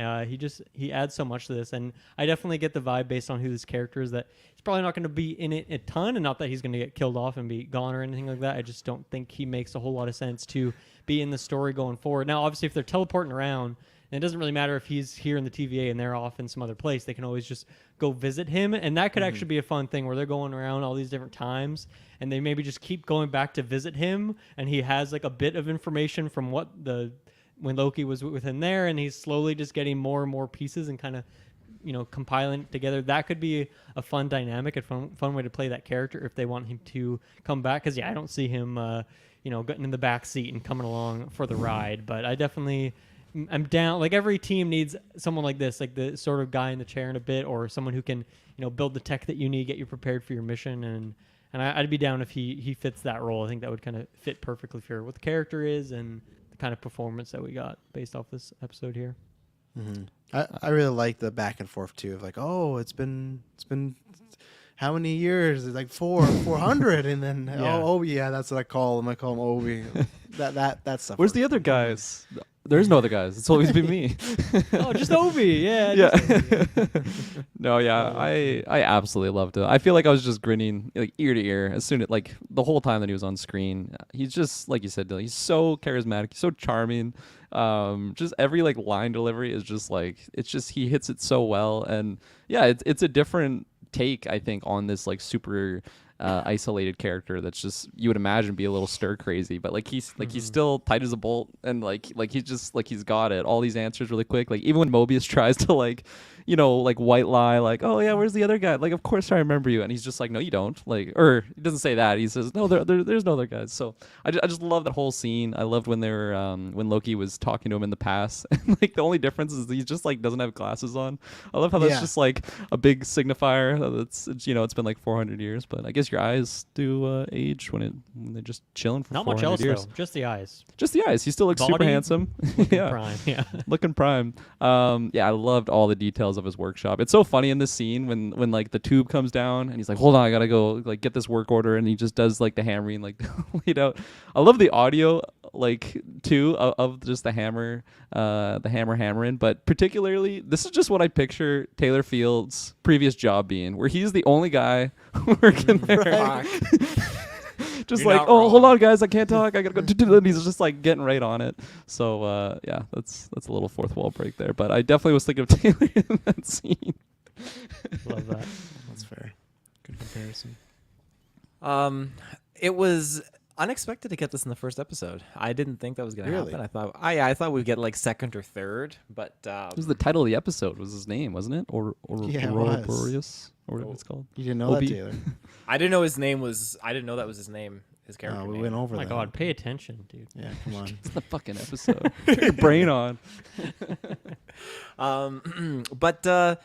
[SPEAKER 3] He adds so much to this, and I definitely get the vibe based on who this character is that he's probably not going to be in it a ton, and not that he's going to get killed off and be gone or anything like that. I just don't think he makes a whole lot of sense to be in the story going forward. Now, obviously, if they're teleporting around, and it doesn't really matter if he's here in the TVA and they're off in some other place. They can always just go visit him. And that could actually be a fun thing where they're going around all these different times and they maybe just keep going back to visit him. And he has like a bit of information from when Loki was with him there. And he's slowly just getting more and more pieces and kind of, compiling it together. That could be a fun dynamic, a fun way to play that character if they want him to come back. Because, I don't see him, getting in the back seat and coming along for the ride. But I'm down. Like every team needs someone like this, like the sort of guy in the chair in a bit, or someone who can, build the tech that you need, get you prepared for your mission. And I'd be down if he fits that role. I think that would kind of fit perfectly for what the character is and the kind of performance that we got based off this episode here.
[SPEAKER 1] Mm-hmm. I really like the back and forth too of like, oh, it's been how many years? It's like 400, and then yeah, that's what I call him. I call him Obi. that stuff.
[SPEAKER 2] Where's the other guys? There's no other guys. It's always been me.
[SPEAKER 3] Oh, just Obi. Yeah.
[SPEAKER 2] Yeah. No, yeah. I absolutely loved it. I feel like I was just grinning like ear to ear as soon as like the whole time that he was on screen. He's just like you said, Dylan, he's so charismatic. He's so charming. Just every like line delivery is just like he hits it so well. And yeah, it's a different take, I think, on this like super isolated character that's just you would imagine be a little stir crazy, but like he's still tight as a bolt, and like he's just like he's got it, all these answers really quick. Like even when Mobius tries to like white lie, like, oh yeah, where's the other guy, like of course I remember you, and he's just like, no you don't, like, or he doesn't say that, he says no, there's no other guys. So I just love that whole scene. I loved when they were when Loki was talking to him in the past and like the only difference is he just like doesn't have glasses on. I love how that's just like a big signifier that's it's been like 400 years, but I guess your eyes do age when they're just chilling for
[SPEAKER 3] not
[SPEAKER 2] 400
[SPEAKER 3] much else
[SPEAKER 2] years.
[SPEAKER 3] though, just the eyes.
[SPEAKER 2] Just the eyes. He still looks super
[SPEAKER 3] Body,
[SPEAKER 2] handsome. Yeah,
[SPEAKER 3] prime. Yeah.
[SPEAKER 2] looking prime. Yeah, I loved all the details of his workshop. It's so funny in this scene when like the tube comes down and he's like, hold on, I gotta go like get this work order, and he just does like the hammering like laid out. I love the audio like too of just the hammer hammering, but particularly this is just what I picture Taylor Field's previous job being, where he's the only guy working there.
[SPEAKER 4] Right.
[SPEAKER 2] Just
[SPEAKER 4] You're
[SPEAKER 2] like,
[SPEAKER 4] not
[SPEAKER 2] oh,
[SPEAKER 4] wrong.
[SPEAKER 2] hold on, guys, I can't talk. I gotta go. And he's just like getting right on it. So yeah, that's a little fourth wall break there. But I definitely was thinking of Taylor in that scene.
[SPEAKER 3] Love that.
[SPEAKER 1] That's fair. Good comparison.
[SPEAKER 4] It was unexpected to get this in the first episode. I didn't think that was going to
[SPEAKER 1] Really?
[SPEAKER 4] happen. I thought we'd get like second or third, but
[SPEAKER 2] It was the title of the episode. Was his name, wasn't it? Or
[SPEAKER 1] Yeah, it was.
[SPEAKER 2] Ouroboros, or whatever it's called.
[SPEAKER 1] You didn't know
[SPEAKER 2] Obi.
[SPEAKER 1] that, Taylor?
[SPEAKER 4] I didn't know his name was. I didn't know that was his name. His character.
[SPEAKER 1] We
[SPEAKER 4] name.
[SPEAKER 1] went
[SPEAKER 3] Oh
[SPEAKER 1] over
[SPEAKER 3] my
[SPEAKER 1] that.
[SPEAKER 3] God, pay attention, dude.
[SPEAKER 1] Yeah, come on.
[SPEAKER 2] It's the fucking episode. Turn your brain on.
[SPEAKER 4] But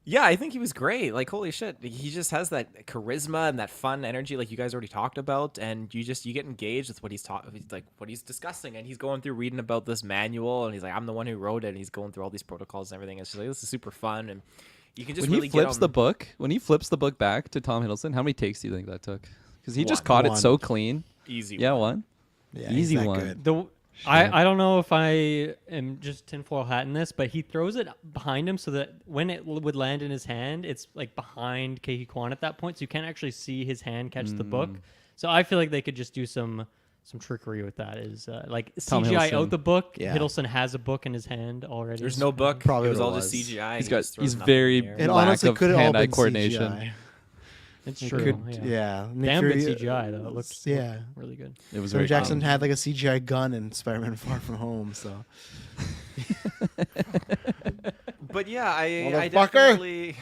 [SPEAKER 4] yeah, I think he was great. Like, holy shit, he just has that charisma and that fun energy, like you guys already talked about, and you get engaged with what he's like what he's discussing, and he's going through reading about this manual, and he's like, I'm the one who wrote it, and he's going through all these protocols and everything. It's just like, this is super fun, and you can just
[SPEAKER 2] When
[SPEAKER 4] really
[SPEAKER 2] he flips
[SPEAKER 4] get
[SPEAKER 2] the
[SPEAKER 4] on.
[SPEAKER 2] book, back to Tom Hiddleston, how many takes do you think that took? Because he just
[SPEAKER 4] One.
[SPEAKER 2] caught it
[SPEAKER 1] One.
[SPEAKER 2] so clean.
[SPEAKER 4] Easy.
[SPEAKER 2] Yeah,
[SPEAKER 4] one.
[SPEAKER 2] one.
[SPEAKER 1] Yeah,
[SPEAKER 2] Easy
[SPEAKER 1] he's that
[SPEAKER 2] one.
[SPEAKER 1] good.
[SPEAKER 3] I don't know if I am just tinfoil hat in this, but he throws it behind him so that when it would land in his hand, it's like behind Keiki Kwan at that point, so you can't actually see his hand catch the book. So I feel like they could just do some trickery with that. Is like
[SPEAKER 2] Tom
[SPEAKER 3] CGI
[SPEAKER 2] Hiddleston.
[SPEAKER 3] out the book.
[SPEAKER 1] Yeah.
[SPEAKER 3] Hiddleston has a book in his hand already.
[SPEAKER 4] There's no book.
[SPEAKER 1] Probably
[SPEAKER 4] it was
[SPEAKER 1] what
[SPEAKER 4] all
[SPEAKER 1] it
[SPEAKER 4] just
[SPEAKER 1] was.
[SPEAKER 4] CGI.
[SPEAKER 2] He's very
[SPEAKER 1] It
[SPEAKER 2] lack
[SPEAKER 1] honestly
[SPEAKER 2] of
[SPEAKER 1] could have all
[SPEAKER 2] hand-eye
[SPEAKER 1] been
[SPEAKER 2] coordination.
[SPEAKER 1] CGI.
[SPEAKER 3] It's
[SPEAKER 1] It
[SPEAKER 3] true.
[SPEAKER 1] could-
[SPEAKER 3] yeah.
[SPEAKER 1] Nick
[SPEAKER 3] Damn
[SPEAKER 1] Fury,
[SPEAKER 3] good CGI though. It looked
[SPEAKER 1] yeah.
[SPEAKER 3] really good.
[SPEAKER 2] It was
[SPEAKER 1] Samuel
[SPEAKER 2] very
[SPEAKER 1] Jackson had like a CGI gun in Spider-Man Far From Home, so
[SPEAKER 4] But yeah, I
[SPEAKER 1] Motherfucker.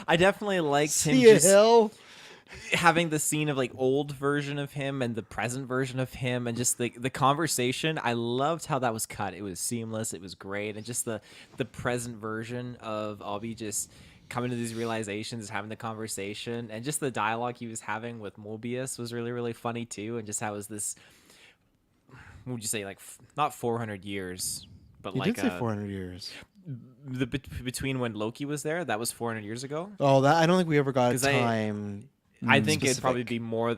[SPEAKER 4] I definitely liked him
[SPEAKER 1] see ya,
[SPEAKER 4] just
[SPEAKER 1] Hill.
[SPEAKER 4] having the scene of like old version of him and the present version of him, and just the conversation. I loved how that was cut. It was seamless. It was great, and just the present version of Obi just coming to these realizations, having the conversation, and just the dialogue he was having with Mobius was really, really funny too. And just how was this? What would you say? Like not 400 years, but
[SPEAKER 1] You
[SPEAKER 4] like
[SPEAKER 1] did say 400 years.
[SPEAKER 4] between when Loki was there, that was 400 years ago.
[SPEAKER 1] Oh, that I don't think we ever got a
[SPEAKER 4] 'Cause I-
[SPEAKER 1] time.
[SPEAKER 4] I think it'd probably
[SPEAKER 1] specific.
[SPEAKER 4] be more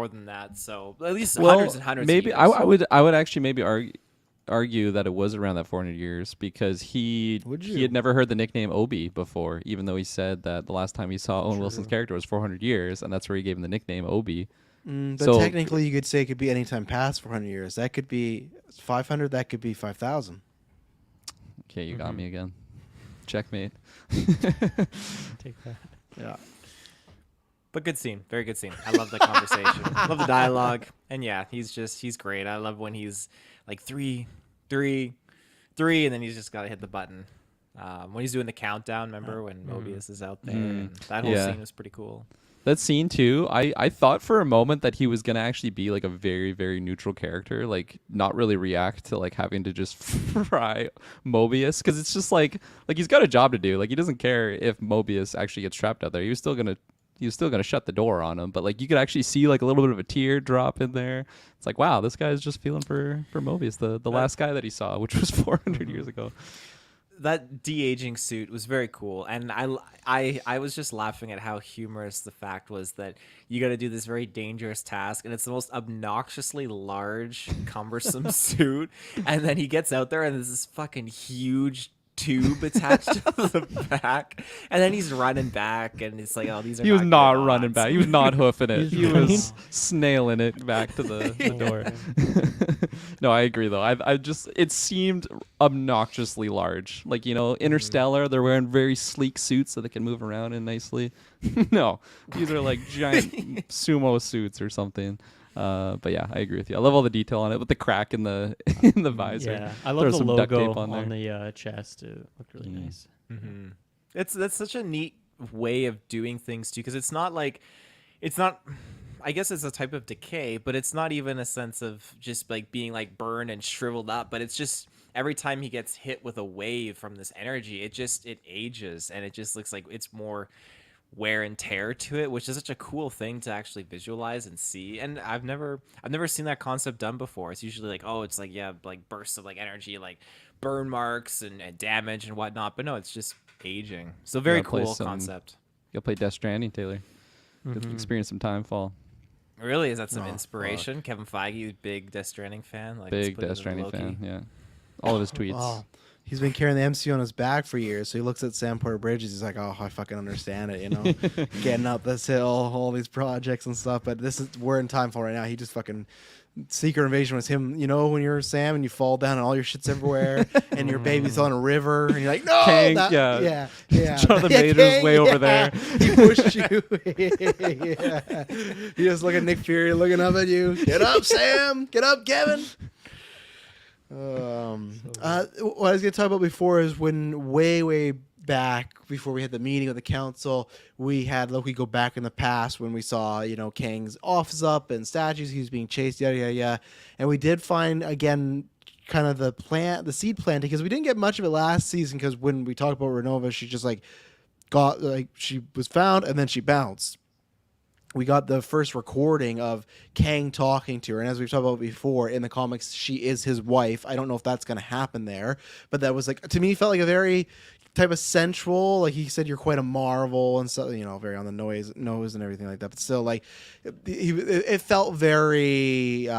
[SPEAKER 4] than that. So at least
[SPEAKER 2] well,
[SPEAKER 4] hundreds and hundreds.
[SPEAKER 2] maybe
[SPEAKER 4] of years.
[SPEAKER 2] I would actually maybe argue. argue that it was around that 400 years because he
[SPEAKER 1] Would you?
[SPEAKER 2] he had never heard the nickname Obi before, even though he said that the last time he saw Owen Wilson's character was 400 years, and that's where he gave him the nickname Obi.
[SPEAKER 1] But
[SPEAKER 2] So-
[SPEAKER 1] technically, you could say it could be any time past 400 years. That could be 500. That could be 5,000.
[SPEAKER 2] Okay, you got me again. Checkmate.
[SPEAKER 3] Take that.
[SPEAKER 1] Yeah.
[SPEAKER 4] But good scene, very good scene. I love the conversation, love the dialogue, and yeah, he's great. I love when he's like 3, 3, 3, and then he's just got to hit the button. When he's doing the countdown, remember when Mobius is out there? And that whole
[SPEAKER 2] Yeah.
[SPEAKER 4] scene was pretty cool.
[SPEAKER 2] That scene too, I thought for a moment that he was gonna actually be like a very, very neutral character, like not really react to like having to just fry Mobius, because it's just like he's got a job to do. Like he doesn't care if Mobius actually gets trapped out there. He was still gonna shut the door on him, but like you could actually see like a little bit of a tear drop in there. It's like, wow, this guy's just feeling for Mobius, the last guy that he saw, which was 400 years ago.
[SPEAKER 4] That de-aging suit was very cool, and I was just laughing at how humorous the fact was that you got to do this very dangerous task, and it's the most obnoxiously large, cumbersome suit, and then he gets out there and there's this fucking huge tube attached to the back, and then he's running back, and it's like, oh, these are
[SPEAKER 2] He was not
[SPEAKER 4] good
[SPEAKER 2] running
[SPEAKER 4] odds.
[SPEAKER 2] back. He was not hoofing it.
[SPEAKER 3] He's
[SPEAKER 2] He
[SPEAKER 3] running.
[SPEAKER 2] was snailing it back to the door. No, I agree though. I just it seemed obnoxiously large. Like, you know, Interstellar, they're wearing very sleek suits so they can move around in nicely. No, these are like giant sumo suits or something. But yeah, I agree with you. I love all the detail on it with the crack in the in the visor.
[SPEAKER 3] Yeah, I
[SPEAKER 2] Throw
[SPEAKER 3] love the
[SPEAKER 2] some duct
[SPEAKER 3] logo
[SPEAKER 2] tape on
[SPEAKER 3] on
[SPEAKER 2] there.
[SPEAKER 3] the chest. It looked really nice.
[SPEAKER 4] That's such a neat way of doing things too, because it's not I guess it's a type of decay, but it's not even a sense of just like being like burned and shriveled up, but it's just every time he gets hit with a wave from this energy, it ages, and it just looks like it's more wear and tear to it, which is such a cool thing to actually visualize and see. And I've never seen that concept done before. It's usually like, oh, it's like, yeah, like bursts of like energy, like burn marks and damage and whatnot, but no, it's just aging. So very
[SPEAKER 2] Gotta play
[SPEAKER 4] cool
[SPEAKER 2] some-
[SPEAKER 4] concept.
[SPEAKER 2] Go play Death Stranding, Taylor. Get to experience some timefall.
[SPEAKER 4] Really, is that some
[SPEAKER 1] Oh,
[SPEAKER 4] inspiration? Kevin Feige, big Death Stranding fan, like
[SPEAKER 2] Big
[SPEAKER 4] let's put it
[SPEAKER 2] Death
[SPEAKER 4] into
[SPEAKER 2] Stranding
[SPEAKER 4] Loki.
[SPEAKER 2] fan. Yeah, all of his tweets.
[SPEAKER 1] Oh, he's been carrying the MCU on his back for years. So he looks at Sam Porter Bridges. He's like, oh, I fucking understand it, you know, getting up this hill, all these projects and stuff. But we're in time for right now. He just fucking Secret Invasion was him, you know, when you're Sam and you fall down and all your shit's everywhere and your baby's on a river and you're like, no,
[SPEAKER 2] Kang,
[SPEAKER 1] yeah.
[SPEAKER 2] Jonathan Majors way over there.
[SPEAKER 1] He pushed you. Yeah. You just look at Nick Fury looking up at you. Get up, Sam. Get up, Kevin. What I was going to talk about before is when way back before we had the meeting with the council, we had Loki go back in the past when we saw, you know, Kang's office up and statues. He was being chased, yada, yada, yada. And we did find, again, kind of the seed planting, because we didn't get much of it last season, because when we talked about Renova, she just she was found and then she bounced. We got the first recording of Kang talking to her. And as we've talked about before, in the comics, she is his wife. I don't know if that's going to happen there. But that was, like, to me, felt like a very type of sensual, like he said, you're quite a marvel and so, you know, very on the nose and everything like that. But still, like, it felt very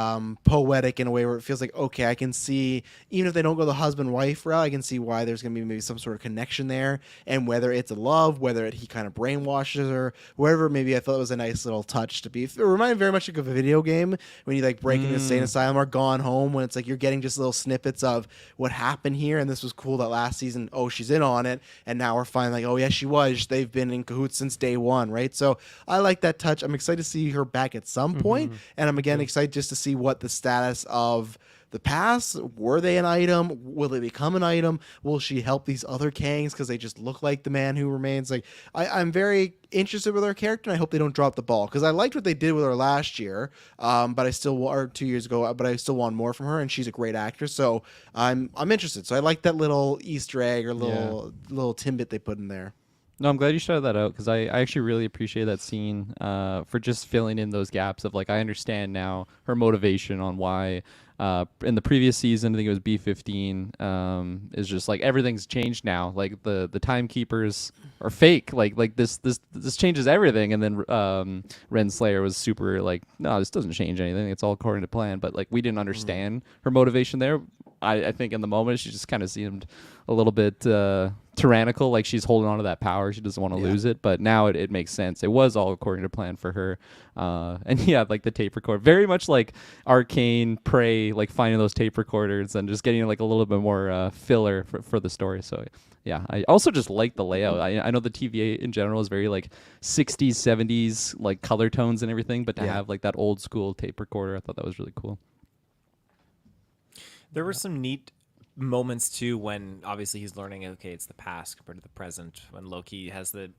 [SPEAKER 1] poetic in a way where it feels like, okay, I can see, even if they don't go the husband-wife route, I can see why there's going to be maybe some sort of connection there. And whether it's a love, whether he kind of brainwashes her, whatever, maybe I thought it was a nice little touch to be. It reminded me very much like of a video game when you like break into Insane Asylum or Gone Home, when it's like you're getting just little snippets of what happened here. And this was cool that last season, oh, she's in on it, and now we're finally like, oh yeah, she was. They've been in cahoots since day one, right? So I like that touch. I'm excited to see her back at some point, and I'm again excited just to see what the status of the past. Were they an item? Will they become an item? Will she help these other Kangs because they just look like the man who remains? Like, I'm very interested with her character, and I hope they don't drop the ball, because I liked what they did with her last year, but I still, or 2 years ago, but I still want more from her, and she's a great actress, so I'm interested. So I like that little Easter egg or little tidbit they put in there.
[SPEAKER 2] No, I'm glad you shouted that out because I actually really appreciate that scene for just filling in those gaps of like I understand now her motivation on why in the previous season I think it was B15 is just like everything's changed now, like the timekeepers are fake, like this changes everything, and then Renslayer was super like, no, this doesn't change anything, it's all according to plan, but like we didn't understand her motivation there. I think in the moment she just kind of seemed a little bit tyrannical, like she's holding on to that power. She doesn't want to lose it. But now it makes sense. It was all according to plan for her. And yeah, like the tape record, very much like Arcane, Prey, like finding those tape recorders and just getting like a little bit more filler for the story. So yeah, I also just like the layout. I know the TVA in general is very like 60s, 70s, like color tones and everything. But to have like that old school tape recorder, I thought that was really cool.
[SPEAKER 4] There were some neat moments too when obviously he's learning, okay, it's the past compared to the present, when Loki has that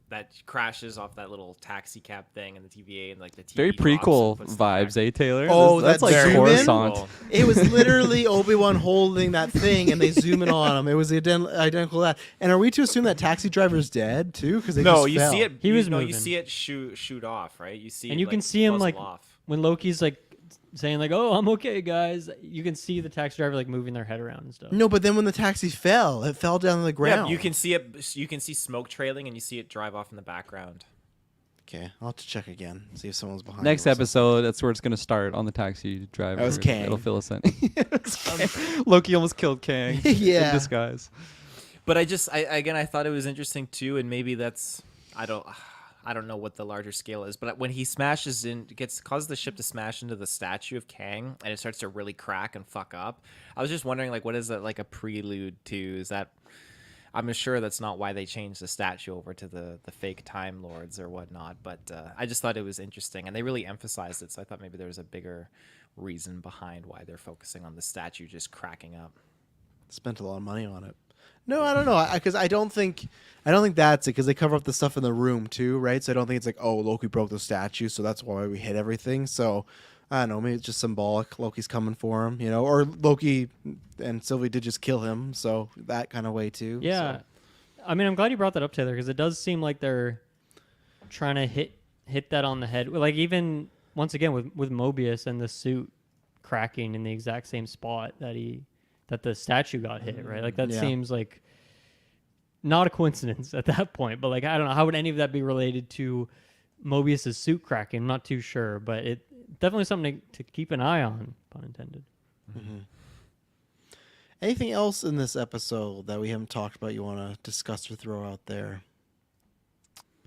[SPEAKER 4] crashes off that little taxi cab thing and the TVA and like the TV
[SPEAKER 2] Very
[SPEAKER 4] drops and
[SPEAKER 2] prequel
[SPEAKER 4] puts the
[SPEAKER 2] vibes,
[SPEAKER 4] back.
[SPEAKER 2] Taylor?
[SPEAKER 1] Oh,
[SPEAKER 2] that's like
[SPEAKER 1] that zoom in?
[SPEAKER 2] Coruscant.
[SPEAKER 4] Cool.
[SPEAKER 1] It was literally Obi-Wan holding that thing, and they zoom in on him. It was identical to that. And are we to assume that taxi driver's dead too? Because
[SPEAKER 4] No, you see it.
[SPEAKER 3] He was
[SPEAKER 4] you
[SPEAKER 3] moving.
[SPEAKER 4] see it shoot off, right? You see,
[SPEAKER 3] And
[SPEAKER 4] it,
[SPEAKER 3] you can
[SPEAKER 4] like,
[SPEAKER 3] see him
[SPEAKER 4] fuzzle
[SPEAKER 3] like
[SPEAKER 4] off.
[SPEAKER 3] when Loki's like saying like, "Oh, I'm okay, guys." You can see the taxi driver like moving their head around and stuff.
[SPEAKER 1] No, but then when the taxi fell, it fell down to the ground.
[SPEAKER 4] Yeah, you can see it. You can see smoke trailing, and you see it drive off in the background.
[SPEAKER 1] Okay, I'll have to check again, see if someone's behind.
[SPEAKER 2] Next
[SPEAKER 1] us.
[SPEAKER 2] episode, that's where it's gonna start on the taxi driver.
[SPEAKER 1] That was Kang.
[SPEAKER 2] It'll fill us in. Loki almost killed Kang
[SPEAKER 1] Yeah.
[SPEAKER 2] in disguise.
[SPEAKER 4] But I thought it was interesting too, and maybe that's I don't know what the larger scale is, but when he smashes in, causes the ship to smash into the statue of Kang, and it starts to really crack and fuck up. I was just wondering, like, what is that like a prelude to? Is that? I'm sure that's not why they changed the statue over to the fake Time Lords or whatnot, but I just thought it was interesting, and they really emphasized it, so I thought maybe there was a bigger reason behind why they're focusing on the statue just cracking up.
[SPEAKER 1] Spent a lot of money on it. No, I don't know, because I don't think that's it, because they cover up the stuff in the room too, right? So I don't think it's like, oh, Loki broke the statue, so that's why we hit everything. So I don't know, maybe it's just symbolic. Loki's coming for him, or Loki and Sylvie did just kill him, so that kind of way too.
[SPEAKER 3] Yeah,
[SPEAKER 1] so.
[SPEAKER 3] I mean, I'm glad you brought that up, Taylor, because it does seem like they're trying to hit that on the head. Like even once again with Mobius and the suit cracking in the exact same spot that the statue got hit, right? Like that seems like not a coincidence at that point, but like I don't know, how would any of that be related to Mobius's suit cracking? I'm not too sure, but it definitely something to keep an eye on, pun intended.
[SPEAKER 1] Mm-hmm. Anything else in this episode that we haven't talked about you want to discuss or throw out there?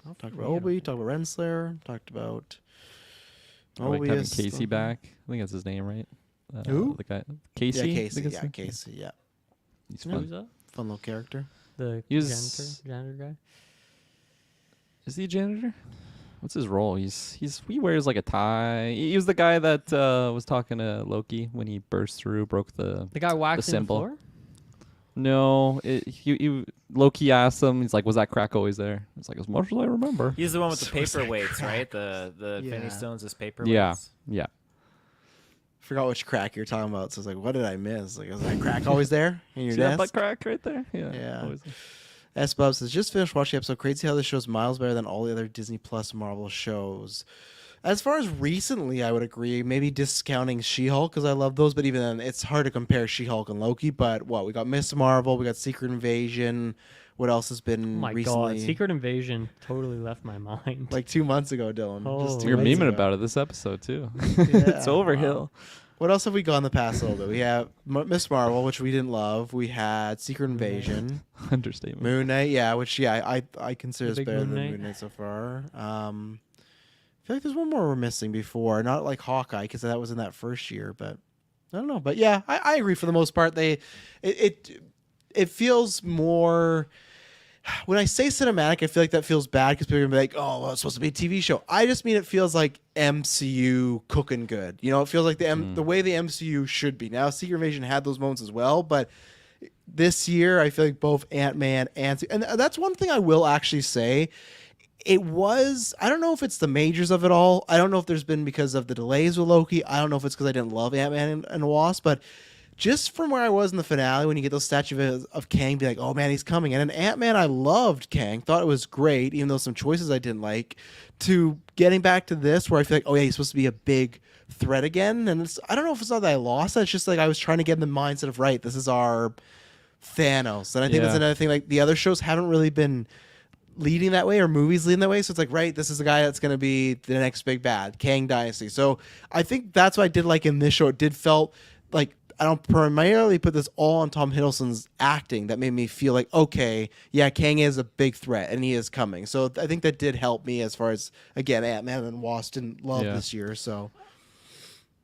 [SPEAKER 1] Talked about Obi, talked about Renslayer, talked about
[SPEAKER 2] Like having
[SPEAKER 1] Mobius.
[SPEAKER 2] Casey back. I think that's his name, right?
[SPEAKER 1] Who?
[SPEAKER 2] The guy, Casey.
[SPEAKER 1] Yeah,
[SPEAKER 2] I
[SPEAKER 1] Casey.
[SPEAKER 2] think it's
[SPEAKER 1] Yeah,
[SPEAKER 2] his-
[SPEAKER 1] Casey. Yeah,
[SPEAKER 2] He's
[SPEAKER 3] Who's
[SPEAKER 2] fun.
[SPEAKER 3] that?
[SPEAKER 1] fun little character.
[SPEAKER 3] The
[SPEAKER 2] He was-
[SPEAKER 3] janitor guy?
[SPEAKER 2] Is he a janitor? What's his role? He wears like a tie. He was the guy that was talking to Loki when he burst through, broke the.
[SPEAKER 3] The guy waxing the
[SPEAKER 2] symbol.
[SPEAKER 3] floor?
[SPEAKER 2] No, Loki asked him. He's like, "Was that crack always there?" It's like, as much as I remember.
[SPEAKER 4] He's the one with the
[SPEAKER 1] So is that
[SPEAKER 4] paperweights, right?
[SPEAKER 1] crack?
[SPEAKER 4] The Infinity
[SPEAKER 1] Yeah.
[SPEAKER 4] Stones as paperweights.
[SPEAKER 2] Yeah.
[SPEAKER 1] Forgot which crack you're talking about. So I was like, what did I miss? Like, is that crack always there in your
[SPEAKER 2] See that
[SPEAKER 1] desk?
[SPEAKER 2] butt crack right there? Yeah.
[SPEAKER 1] Yeah.
[SPEAKER 2] always.
[SPEAKER 1] S. Bub says, just finished watching the episode. Crazy how this show's miles better than all the other Disney Plus Marvel shows. As far as recently, I would agree. Maybe discounting She-Hulk because I love those, but even then, it's hard to compare She-Hulk and Loki. But we got Miss Marvel, we got Secret Invasion. What else has been
[SPEAKER 3] Oh my
[SPEAKER 1] recently?
[SPEAKER 3] god, Secret Invasion totally left my mind.
[SPEAKER 1] Like 2 months ago, Dylan.
[SPEAKER 3] Oh.
[SPEAKER 1] Just
[SPEAKER 2] We were
[SPEAKER 1] 2 months
[SPEAKER 2] memeing
[SPEAKER 1] ago.
[SPEAKER 2] about it this episode too. It's Overhill.
[SPEAKER 1] What else have we gone the past little bit? We have Miss Marvel, which we didn't love. We had Secret Invasion.
[SPEAKER 2] Understatement.
[SPEAKER 1] Moon Knight, yeah, which I consider is
[SPEAKER 3] big
[SPEAKER 1] better
[SPEAKER 3] Moon
[SPEAKER 1] than
[SPEAKER 3] Knight.
[SPEAKER 1] Moon Knight so far. I feel like there's one more we're missing before, not like Hawkeye because that was in that first year, but I don't know. But yeah, I agree for the most part. It feels more. When I say cinematic, I feel like that feels bad because people are gonna be like, "Oh, well, it's supposed to be a TV show." I just mean it feels like MCU cooking good. It feels like the way the MCU should be. Now, Secret Invasion had those moments as well, but this year I feel like both Ant-Man and that's one thing I will actually say. It was, I don't know if it's the majors of it all. I don't know if there's been because of the delays with Loki. I don't know if it's because I didn't love Ant-Man and Wasp, but just from where I was in the finale, when you get those statues of Kang, be like, oh man, he's coming. And in Ant-Man, I loved Kang, thought it was great, even though some choices I didn't like, to getting back to this where I feel like, oh yeah, he's supposed to be a big threat again. And I don't know if it's not that I lost it, it's just like I was trying to get in the mindset of, right, this is our Thanos. And I think that's another thing, like the other shows haven't really been leading that way, or movies leading that way. So it's like, right, this is the guy that's going to be the next big bad, Kang Dynasty. So I think that's what I did like in this show. It did felt like, I don't primarily put this all on Tom Hiddleston's acting that made me feel like, okay, yeah, Kang is a big threat and he is coming. So I think that did help me as far as, again, Ant-Man and Wasp didn't love this year. So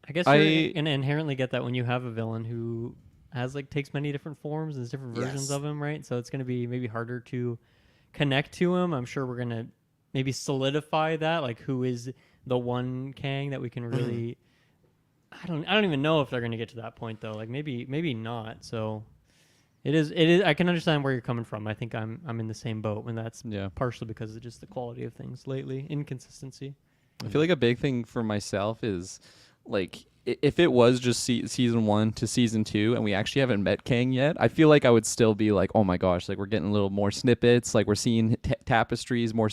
[SPEAKER 3] I guess you're going to inherently get that when you have a villain who has like takes many different forms and there's different versions of him, right? So it's going to be maybe harder to connect to him. I'm sure we're going to maybe solidify that, like who is the one Kang that we can really... I don't even know if they're going to get to that point though. Like maybe not. So it is. I can understand where you're coming from. I think I'm in the same boat, and that's partially because of just the quality of things lately, inconsistency.
[SPEAKER 2] I feel like a big thing for myself is like if it was just season 1 to season 2 and we actually haven't met Kang yet, I feel like I would still be like, oh my gosh, like we're getting a little more snippets, like we're seeing tapestries, more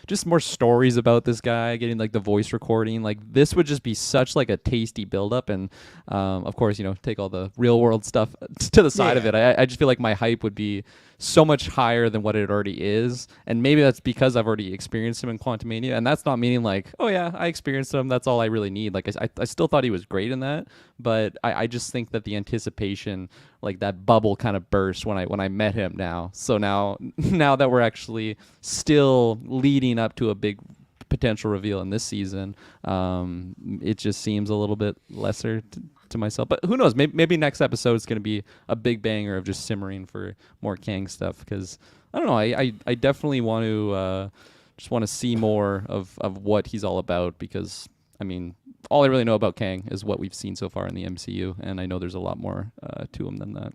[SPEAKER 2] just more stories about this guy, getting like the voice recording. Like this would just be such like a tasty buildup, and of course, you know, take all the real world stuff to the side of it. I just feel like my hype would be so much higher than what it already is, and maybe that's because I've already experienced him in Quantumania, and that's not meaning like, oh yeah, I experienced him, that's all I really need. Like I still thought he was great in that, but I just think that the anticipation, like that bubble kind of burst when I met him now. So now that we're actually still leading up to a big potential reveal in this season, it just seems a little bit lesser to myself. But who knows? Maybe next episode is going to be a big banger of just simmering for more Kang stuff, because I don't know. I definitely want to just want to see more of what he's all about, because I mean, all I really know about Kang is what we've seen so far in the MCU, and I know there's a lot more to him than that.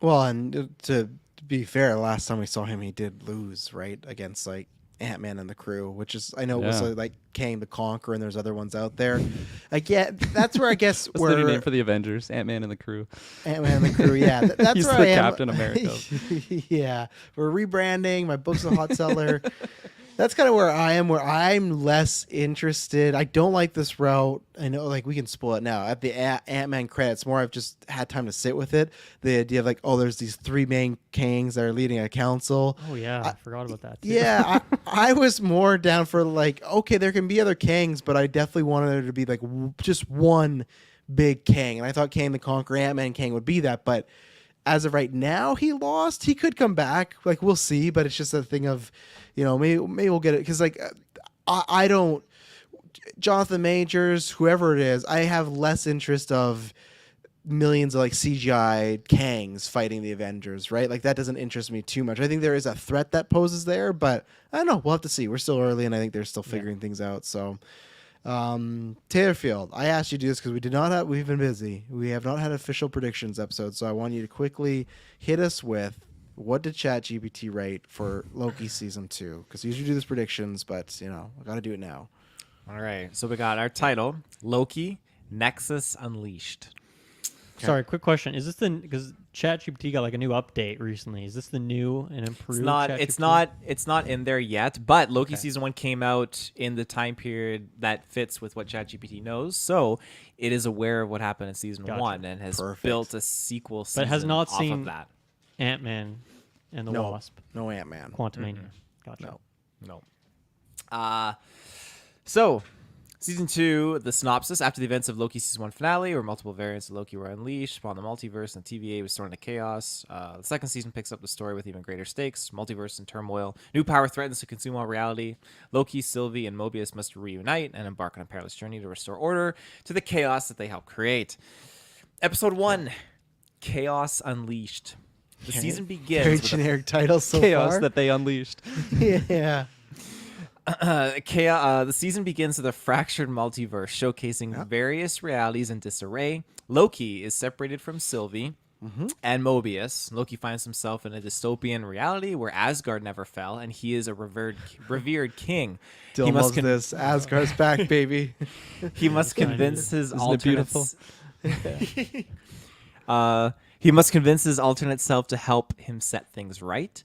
[SPEAKER 1] Well, and to be fair, last time we saw him, he did lose, right, against like Ant-Man and the Crew, which is, I know it was like Kang the Conqueror, and there's other ones out there. Again, that's where I guess
[SPEAKER 2] what's the new name for the Avengers? Ant-Man and the Crew.
[SPEAKER 1] Ant-Man and the Crew, yeah. That's
[SPEAKER 2] He's
[SPEAKER 1] where
[SPEAKER 2] the
[SPEAKER 1] I am.
[SPEAKER 2] Captain America.
[SPEAKER 1] Yeah, we're rebranding. My book's a hot seller. That's kind of where I am, where I'm less interested. I don't like this route. I know, like, we can spoil it now. At the Ant-Man credits, more I've just had time to sit with it. The idea of, like, oh, there's these 3 main Kangs that are leading a council.
[SPEAKER 3] Oh, yeah. I forgot about that, too.
[SPEAKER 1] Yeah, I was more down for, like, okay, there can be other Kangs, but I definitely wanted there to be, like, just one big Kang. And I thought Kang the Conqueror, Ant-Man Kang would be that, but as of right now, he lost. He could come back. Like, we'll see, but it's just a thing of, you know, maybe we'll get it. Because, like, I don't... Jonathan Majors, whoever it is, I have less interest of millions of, like, CGI Kangs fighting the Avengers, right? Like, that doesn't interest me too much. I think there is a threat that poses there, but I don't know. We'll have to see. We're still early, and I think they're still figuring things out, so... Taylorfield, I asked you to do this because we've been busy. We have not had official predictions episode, so I want you to quickly hit us with, what did ChatGPT rate for Loki season 2? Because we usually do these predictions, but you know, I got to do it now.
[SPEAKER 4] All right, so we got our title: Loki Nexus Unleashed.
[SPEAKER 3] Okay. Sorry, quick question: is this because ChatGPT got like a new update recently? Is this the new and improved?
[SPEAKER 4] It's not in there yet. But Loki season 1 came out in the time period that fits with what ChatGPT knows, so it is aware of what happened in season 1 and has built a sequel season
[SPEAKER 3] but has not
[SPEAKER 4] off
[SPEAKER 3] seen
[SPEAKER 4] of that.
[SPEAKER 3] Ant-Man and the Wasp.
[SPEAKER 1] No Ant-Man.
[SPEAKER 3] Quantumania. Gotcha.
[SPEAKER 4] No. So, season 2, the synopsis: after the events of Loki season 1 finale, where multiple variants of Loki were unleashed upon the multiverse and TVA was thrown into chaos, the second season picks up the story with even greater stakes, multiverse and turmoil. New power threatens to consume all reality. Loki, Sylvie, and Mobius must reunite and embark on a perilous journey to restore order to the chaos that they helped create. Episode 1, Chaos Unleashed. The season begins
[SPEAKER 1] Very
[SPEAKER 4] with
[SPEAKER 1] generic title so
[SPEAKER 2] Chaos
[SPEAKER 1] far.
[SPEAKER 2] that they unleashed.
[SPEAKER 1] Yeah.
[SPEAKER 4] The season begins with a fractured multiverse showcasing various realities in disarray. Loki is separated from Sylvie and Mobius. Loki finds himself in a dystopian reality where Asgard never fell, and he is a revered king.
[SPEAKER 1] Dylan loves this. Asgard's back, baby.
[SPEAKER 4] He must convince his
[SPEAKER 2] Isn't it beautiful?
[SPEAKER 4] He must convince his alternate self to help him set things right.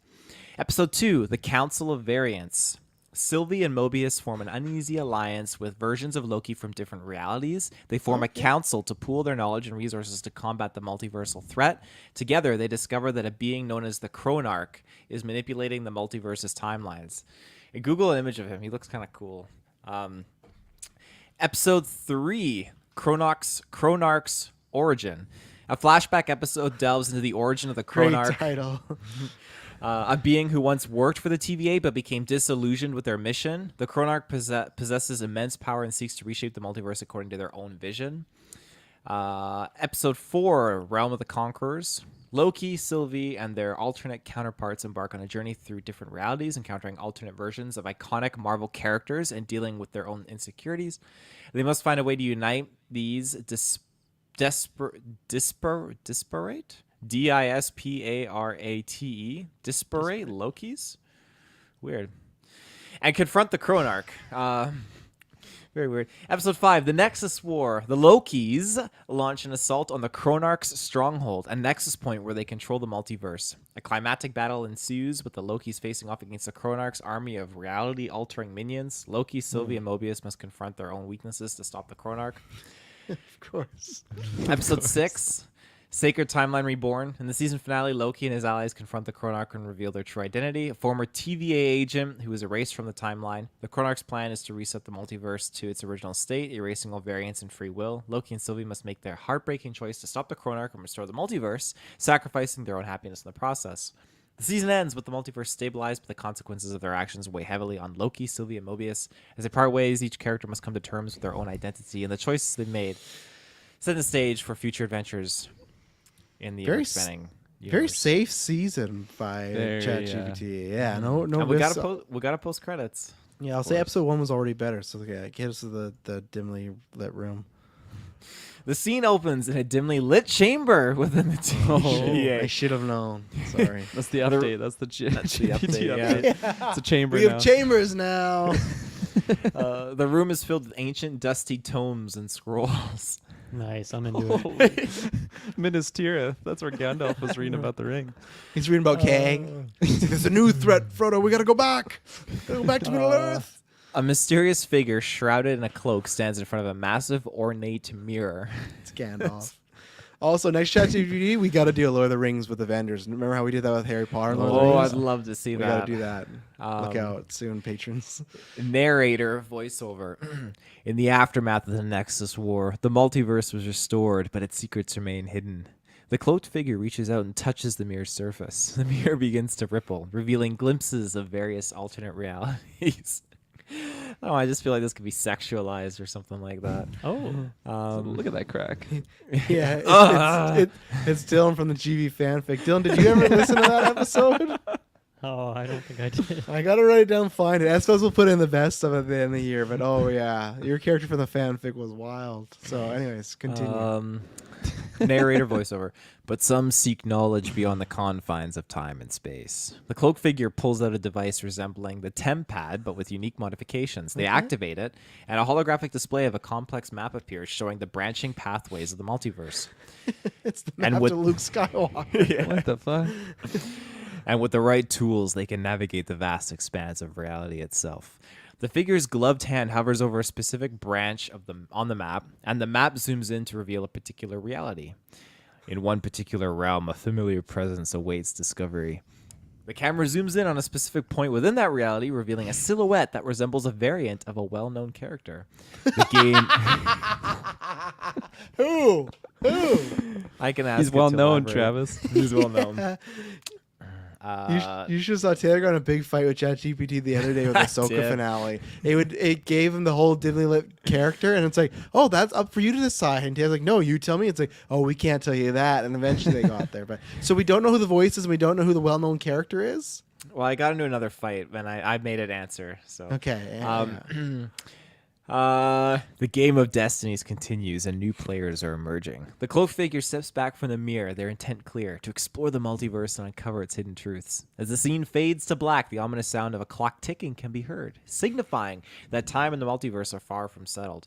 [SPEAKER 4] Episode 2, The Council of Variants. Sylvie and Mobius form an uneasy alliance with versions of Loki from different realities. They form a council to pool their knowledge and resources to combat the multiversal threat. Together, they discover that a being known as the Chronarch is manipulating the multiverse's timelines. And Google an image of him. He looks kind of cool. Episode 3, Chronarch's Origin. A flashback episode delves into the origin of the
[SPEAKER 1] Great
[SPEAKER 4] Chronarch.
[SPEAKER 1] title.
[SPEAKER 4] A being who once worked for the TVA but became disillusioned with their mission. The Chronarch possesses immense power and seeks to reshape the multiverse according to their own vision. Episode 4, Realm of the Conquerors. Loki, Sylvie, and their alternate counterparts embark on a journey through different realities, encountering alternate versions of iconic Marvel characters and dealing with their own insecurities. They must find a way to unite these disparate? D-I-S-P-A-R-A-T-E. Disparate Lokis? Weird. And confront the Chronarch. Very weird. Episode 5, The Nexus War. The Lokis launch an assault on the Chronarch's stronghold, a nexus point where they control the multiverse. A climactic battle ensues, with the Lokis facing off against the Chronarch's army of reality-altering minions. Loki, Sylvie, and Mobius must confront their own weaknesses to stop the Chronarch.
[SPEAKER 1] Of course.
[SPEAKER 4] Episode 6, Sacred Timeline Reborn. In the season finale, Loki and his allies confront the Chronarch and reveal their true identity. A former TVA agent who was erased from the timeline. The Chronarch's plan is to reset the multiverse to its original state, erasing all variance and free will. Loki and Sylvie must make their heartbreaking choice to stop the Chronarch and restore the multiverse, sacrificing their own happiness in the process. The season ends with the multiverse stabilized, but the consequences of their actions weigh heavily on Loki, Sylvie, and Mobius. As they part ways, each character must come to terms with their own identity and the choices they've made. Set the stage for future adventures in the
[SPEAKER 1] Very
[SPEAKER 4] expanding universe.
[SPEAKER 1] Very safe season by
[SPEAKER 2] Very,
[SPEAKER 1] ChatGPT. Yeah, no
[SPEAKER 4] And we
[SPEAKER 1] risks.
[SPEAKER 4] gotta post credits.
[SPEAKER 1] Yeah, I'll say episode 1 was already better. So yeah, get us to the dimly lit room.
[SPEAKER 4] The scene opens in a dimly lit chamber within the TVA.
[SPEAKER 1] I should have known. Sorry.
[SPEAKER 2] That's the update. That's the
[SPEAKER 4] the update, yeah.
[SPEAKER 2] It's a chamber
[SPEAKER 1] We
[SPEAKER 2] now.
[SPEAKER 1] have chambers now.
[SPEAKER 4] The room is filled with ancient, dusty tomes and scrolls.
[SPEAKER 3] Nice, I'm into it.
[SPEAKER 2] Holy Minas Tirith. That's where Gandalf was reading about the ring.
[SPEAKER 1] He's reading about Kang. He's like, there's a new threat, Frodo. We gotta go back. Gotta go back to Middle Earth.
[SPEAKER 4] A mysterious figure shrouded in a cloak stands in front of a massive, ornate mirror.
[SPEAKER 1] It's Gandalf. Also, next ChatGPT, we gotta do a Lord of the Rings with Avengers. Remember how we did that with Harry Potter? and Lord of the
[SPEAKER 4] Oh,
[SPEAKER 1] Rings?
[SPEAKER 4] I'd love to see
[SPEAKER 1] we
[SPEAKER 4] that.
[SPEAKER 1] gotta do that. Look out soon, patrons.
[SPEAKER 4] Narrator voiceover. In the aftermath of the Nexus War, the multiverse was restored, but its secrets remain hidden. The cloaked figure reaches out and touches the mirror's surface. The mirror begins to ripple, revealing glimpses of various alternate realities. Oh, I just feel like this could be sexualized or something like that.
[SPEAKER 3] Oh,
[SPEAKER 2] Look at that crack.
[SPEAKER 1] Yeah, it's Dylan from the GV fanfic. Dylan, did you ever listen to that episode?
[SPEAKER 3] oh, I don't think I did.
[SPEAKER 1] I gotta write it down, find it. I suppose we'll put in the best of it at the end of the year. But oh yeah, your character from the fanfic was wild. So, anyways, continue.
[SPEAKER 4] Narrator voiceover. But some seek knowledge beyond the confines of time and space. The cloak figure pulls out a device resembling the TemPad, but with unique modifications. They activate it, and a holographic display of a complex map appears showing the branching pathways of the multiverse.
[SPEAKER 1] It's the
[SPEAKER 4] and
[SPEAKER 1] map
[SPEAKER 4] with-
[SPEAKER 1] to Luke Skywalker.
[SPEAKER 2] What the fuck?
[SPEAKER 4] And with the right tools, they can navigate the vast expanse of reality itself. The figure's gloved hand hovers over a specific branch on the map, and the map zooms in to reveal a particular reality. In one particular realm, a familiar presence awaits discovery. The camera zooms in on a specific point within that reality, revealing a silhouette that resembles a variant of a well-known character. The game...
[SPEAKER 1] Who?
[SPEAKER 4] I can ask
[SPEAKER 2] He's
[SPEAKER 4] it to
[SPEAKER 2] well known,
[SPEAKER 4] elaborate.
[SPEAKER 2] Travis.
[SPEAKER 4] He's well known.
[SPEAKER 1] You should have saw Taylor got in a big fight with ChatGPT the other day with the Ahsoka
[SPEAKER 4] did.
[SPEAKER 1] finale. It gave him the whole dimly lit character, and it's like, oh, that's up for you to decide. And Taylor's like, no, you tell me. It's like, oh, we can't tell you that. And eventually they got there. But so we don't know who the voice is, and we don't know who the well-known character is.
[SPEAKER 4] Well, I got into another fight, and I made it answer. So
[SPEAKER 1] Okay. Yeah.
[SPEAKER 4] The game of destinies continues and new players are emerging. The cloak figure steps back from the mirror, their intent clear, to explore the multiverse and uncover its hidden truths. As the scene fades to black, the ominous sound of a clock ticking can be heard, signifying that time and the multiverse are far from settled.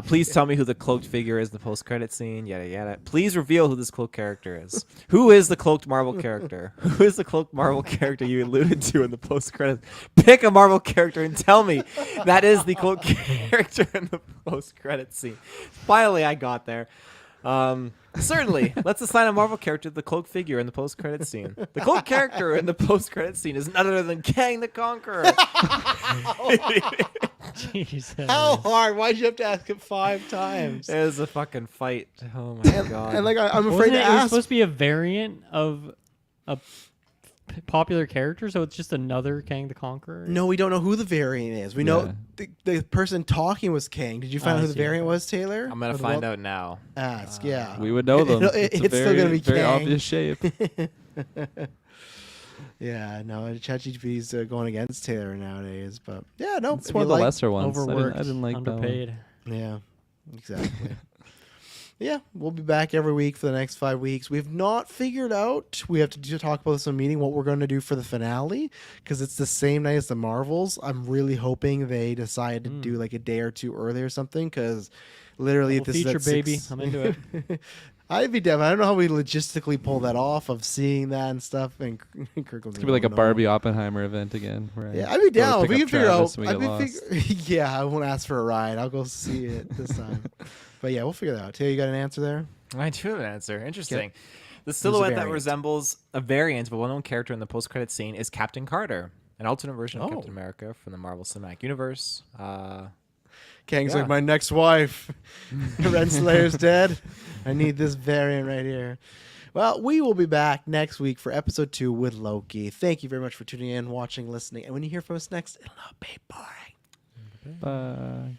[SPEAKER 4] Please tell me who the cloaked figure is in the post-credit scene. Yada yada. Please reveal who this cloaked character is. Who is the cloaked Marvel character? Who is the cloaked Marvel character you alluded to in the post-credits? Pick a Marvel character and tell me that is the cloaked character in the post-credit scene. Finally, I got there. Certainly. Let's assign a Marvel character to the cloaked figure in the post-credit scene. The cloaked character in the post-credit scene is none other than Kang the Conqueror.
[SPEAKER 3] Jesus.
[SPEAKER 1] How hard? Why'd you have to ask it 5 times?
[SPEAKER 4] It was a fucking fight. Oh my god.
[SPEAKER 1] And like I'm
[SPEAKER 3] Wasn't
[SPEAKER 1] afraid to
[SPEAKER 3] it was
[SPEAKER 1] ask.
[SPEAKER 3] supposed to be a variant of a popular character, so it's just another Kang the Conqueror?
[SPEAKER 1] No, we don't know who the variant is. We know the person talking was Kang. Did you find out who the variant was, Taylor?
[SPEAKER 4] I'm gonna find out now.
[SPEAKER 1] Ask, yeah.
[SPEAKER 2] We would know them.
[SPEAKER 1] It's
[SPEAKER 2] a
[SPEAKER 1] still gonna be
[SPEAKER 2] very
[SPEAKER 1] Kang.
[SPEAKER 2] obvious shape.
[SPEAKER 1] Yeah, no, ChatGPT's going against Taylor nowadays, but yeah, no,
[SPEAKER 2] It's
[SPEAKER 1] if
[SPEAKER 2] one
[SPEAKER 1] you
[SPEAKER 2] of the
[SPEAKER 1] like-
[SPEAKER 2] lesser ones.
[SPEAKER 3] Overworked,
[SPEAKER 2] I didn't like that one.
[SPEAKER 3] underpaid.
[SPEAKER 1] Yeah, exactly. Yeah, we'll be back every week for the next 5 weeks. We've not figured out. We have to talk about this in a meeting what we're going to do for the finale because it's the same night as the Marvels. I'm really hoping they decide to do like a day or two early or something because literally if
[SPEAKER 3] Double
[SPEAKER 1] this
[SPEAKER 3] feature,
[SPEAKER 1] is at
[SPEAKER 3] baby.
[SPEAKER 1] 6
[SPEAKER 3] I'm into it.
[SPEAKER 1] I'd be down. I don't know how we logistically pull that off of seeing that and stuff. And Kirk
[SPEAKER 2] It's gonna be like a Barbie Oppenheimer event again. Where
[SPEAKER 1] Yeah, I'd be down.
[SPEAKER 2] pick
[SPEAKER 1] We
[SPEAKER 2] up
[SPEAKER 1] can figure
[SPEAKER 2] Travis
[SPEAKER 1] out.
[SPEAKER 2] and we get lost.
[SPEAKER 1] Yeah, I won't ask for a ride. I'll go see it this time. But yeah, we'll figure that out. Taylor, you got an answer there?
[SPEAKER 4] I do have an answer. Interesting.
[SPEAKER 1] Okay.
[SPEAKER 4] The silhouette that
[SPEAKER 1] variant?
[SPEAKER 4] resembles a variant of a well-known character in the post-credit scene is Captain Carter, an alternate version of
[SPEAKER 1] Oh.
[SPEAKER 4] Captain America from the Marvel Cinematic Universe.
[SPEAKER 1] Kang's
[SPEAKER 4] Yeah.
[SPEAKER 1] like my next wife. Renslayer's dead. I need this variant right here. Well, we will be back next week for episode 2 with Loki. Thank you very much for tuning in, watching, listening. And when you hear from us next, it'll not be boring.
[SPEAKER 2] Bye.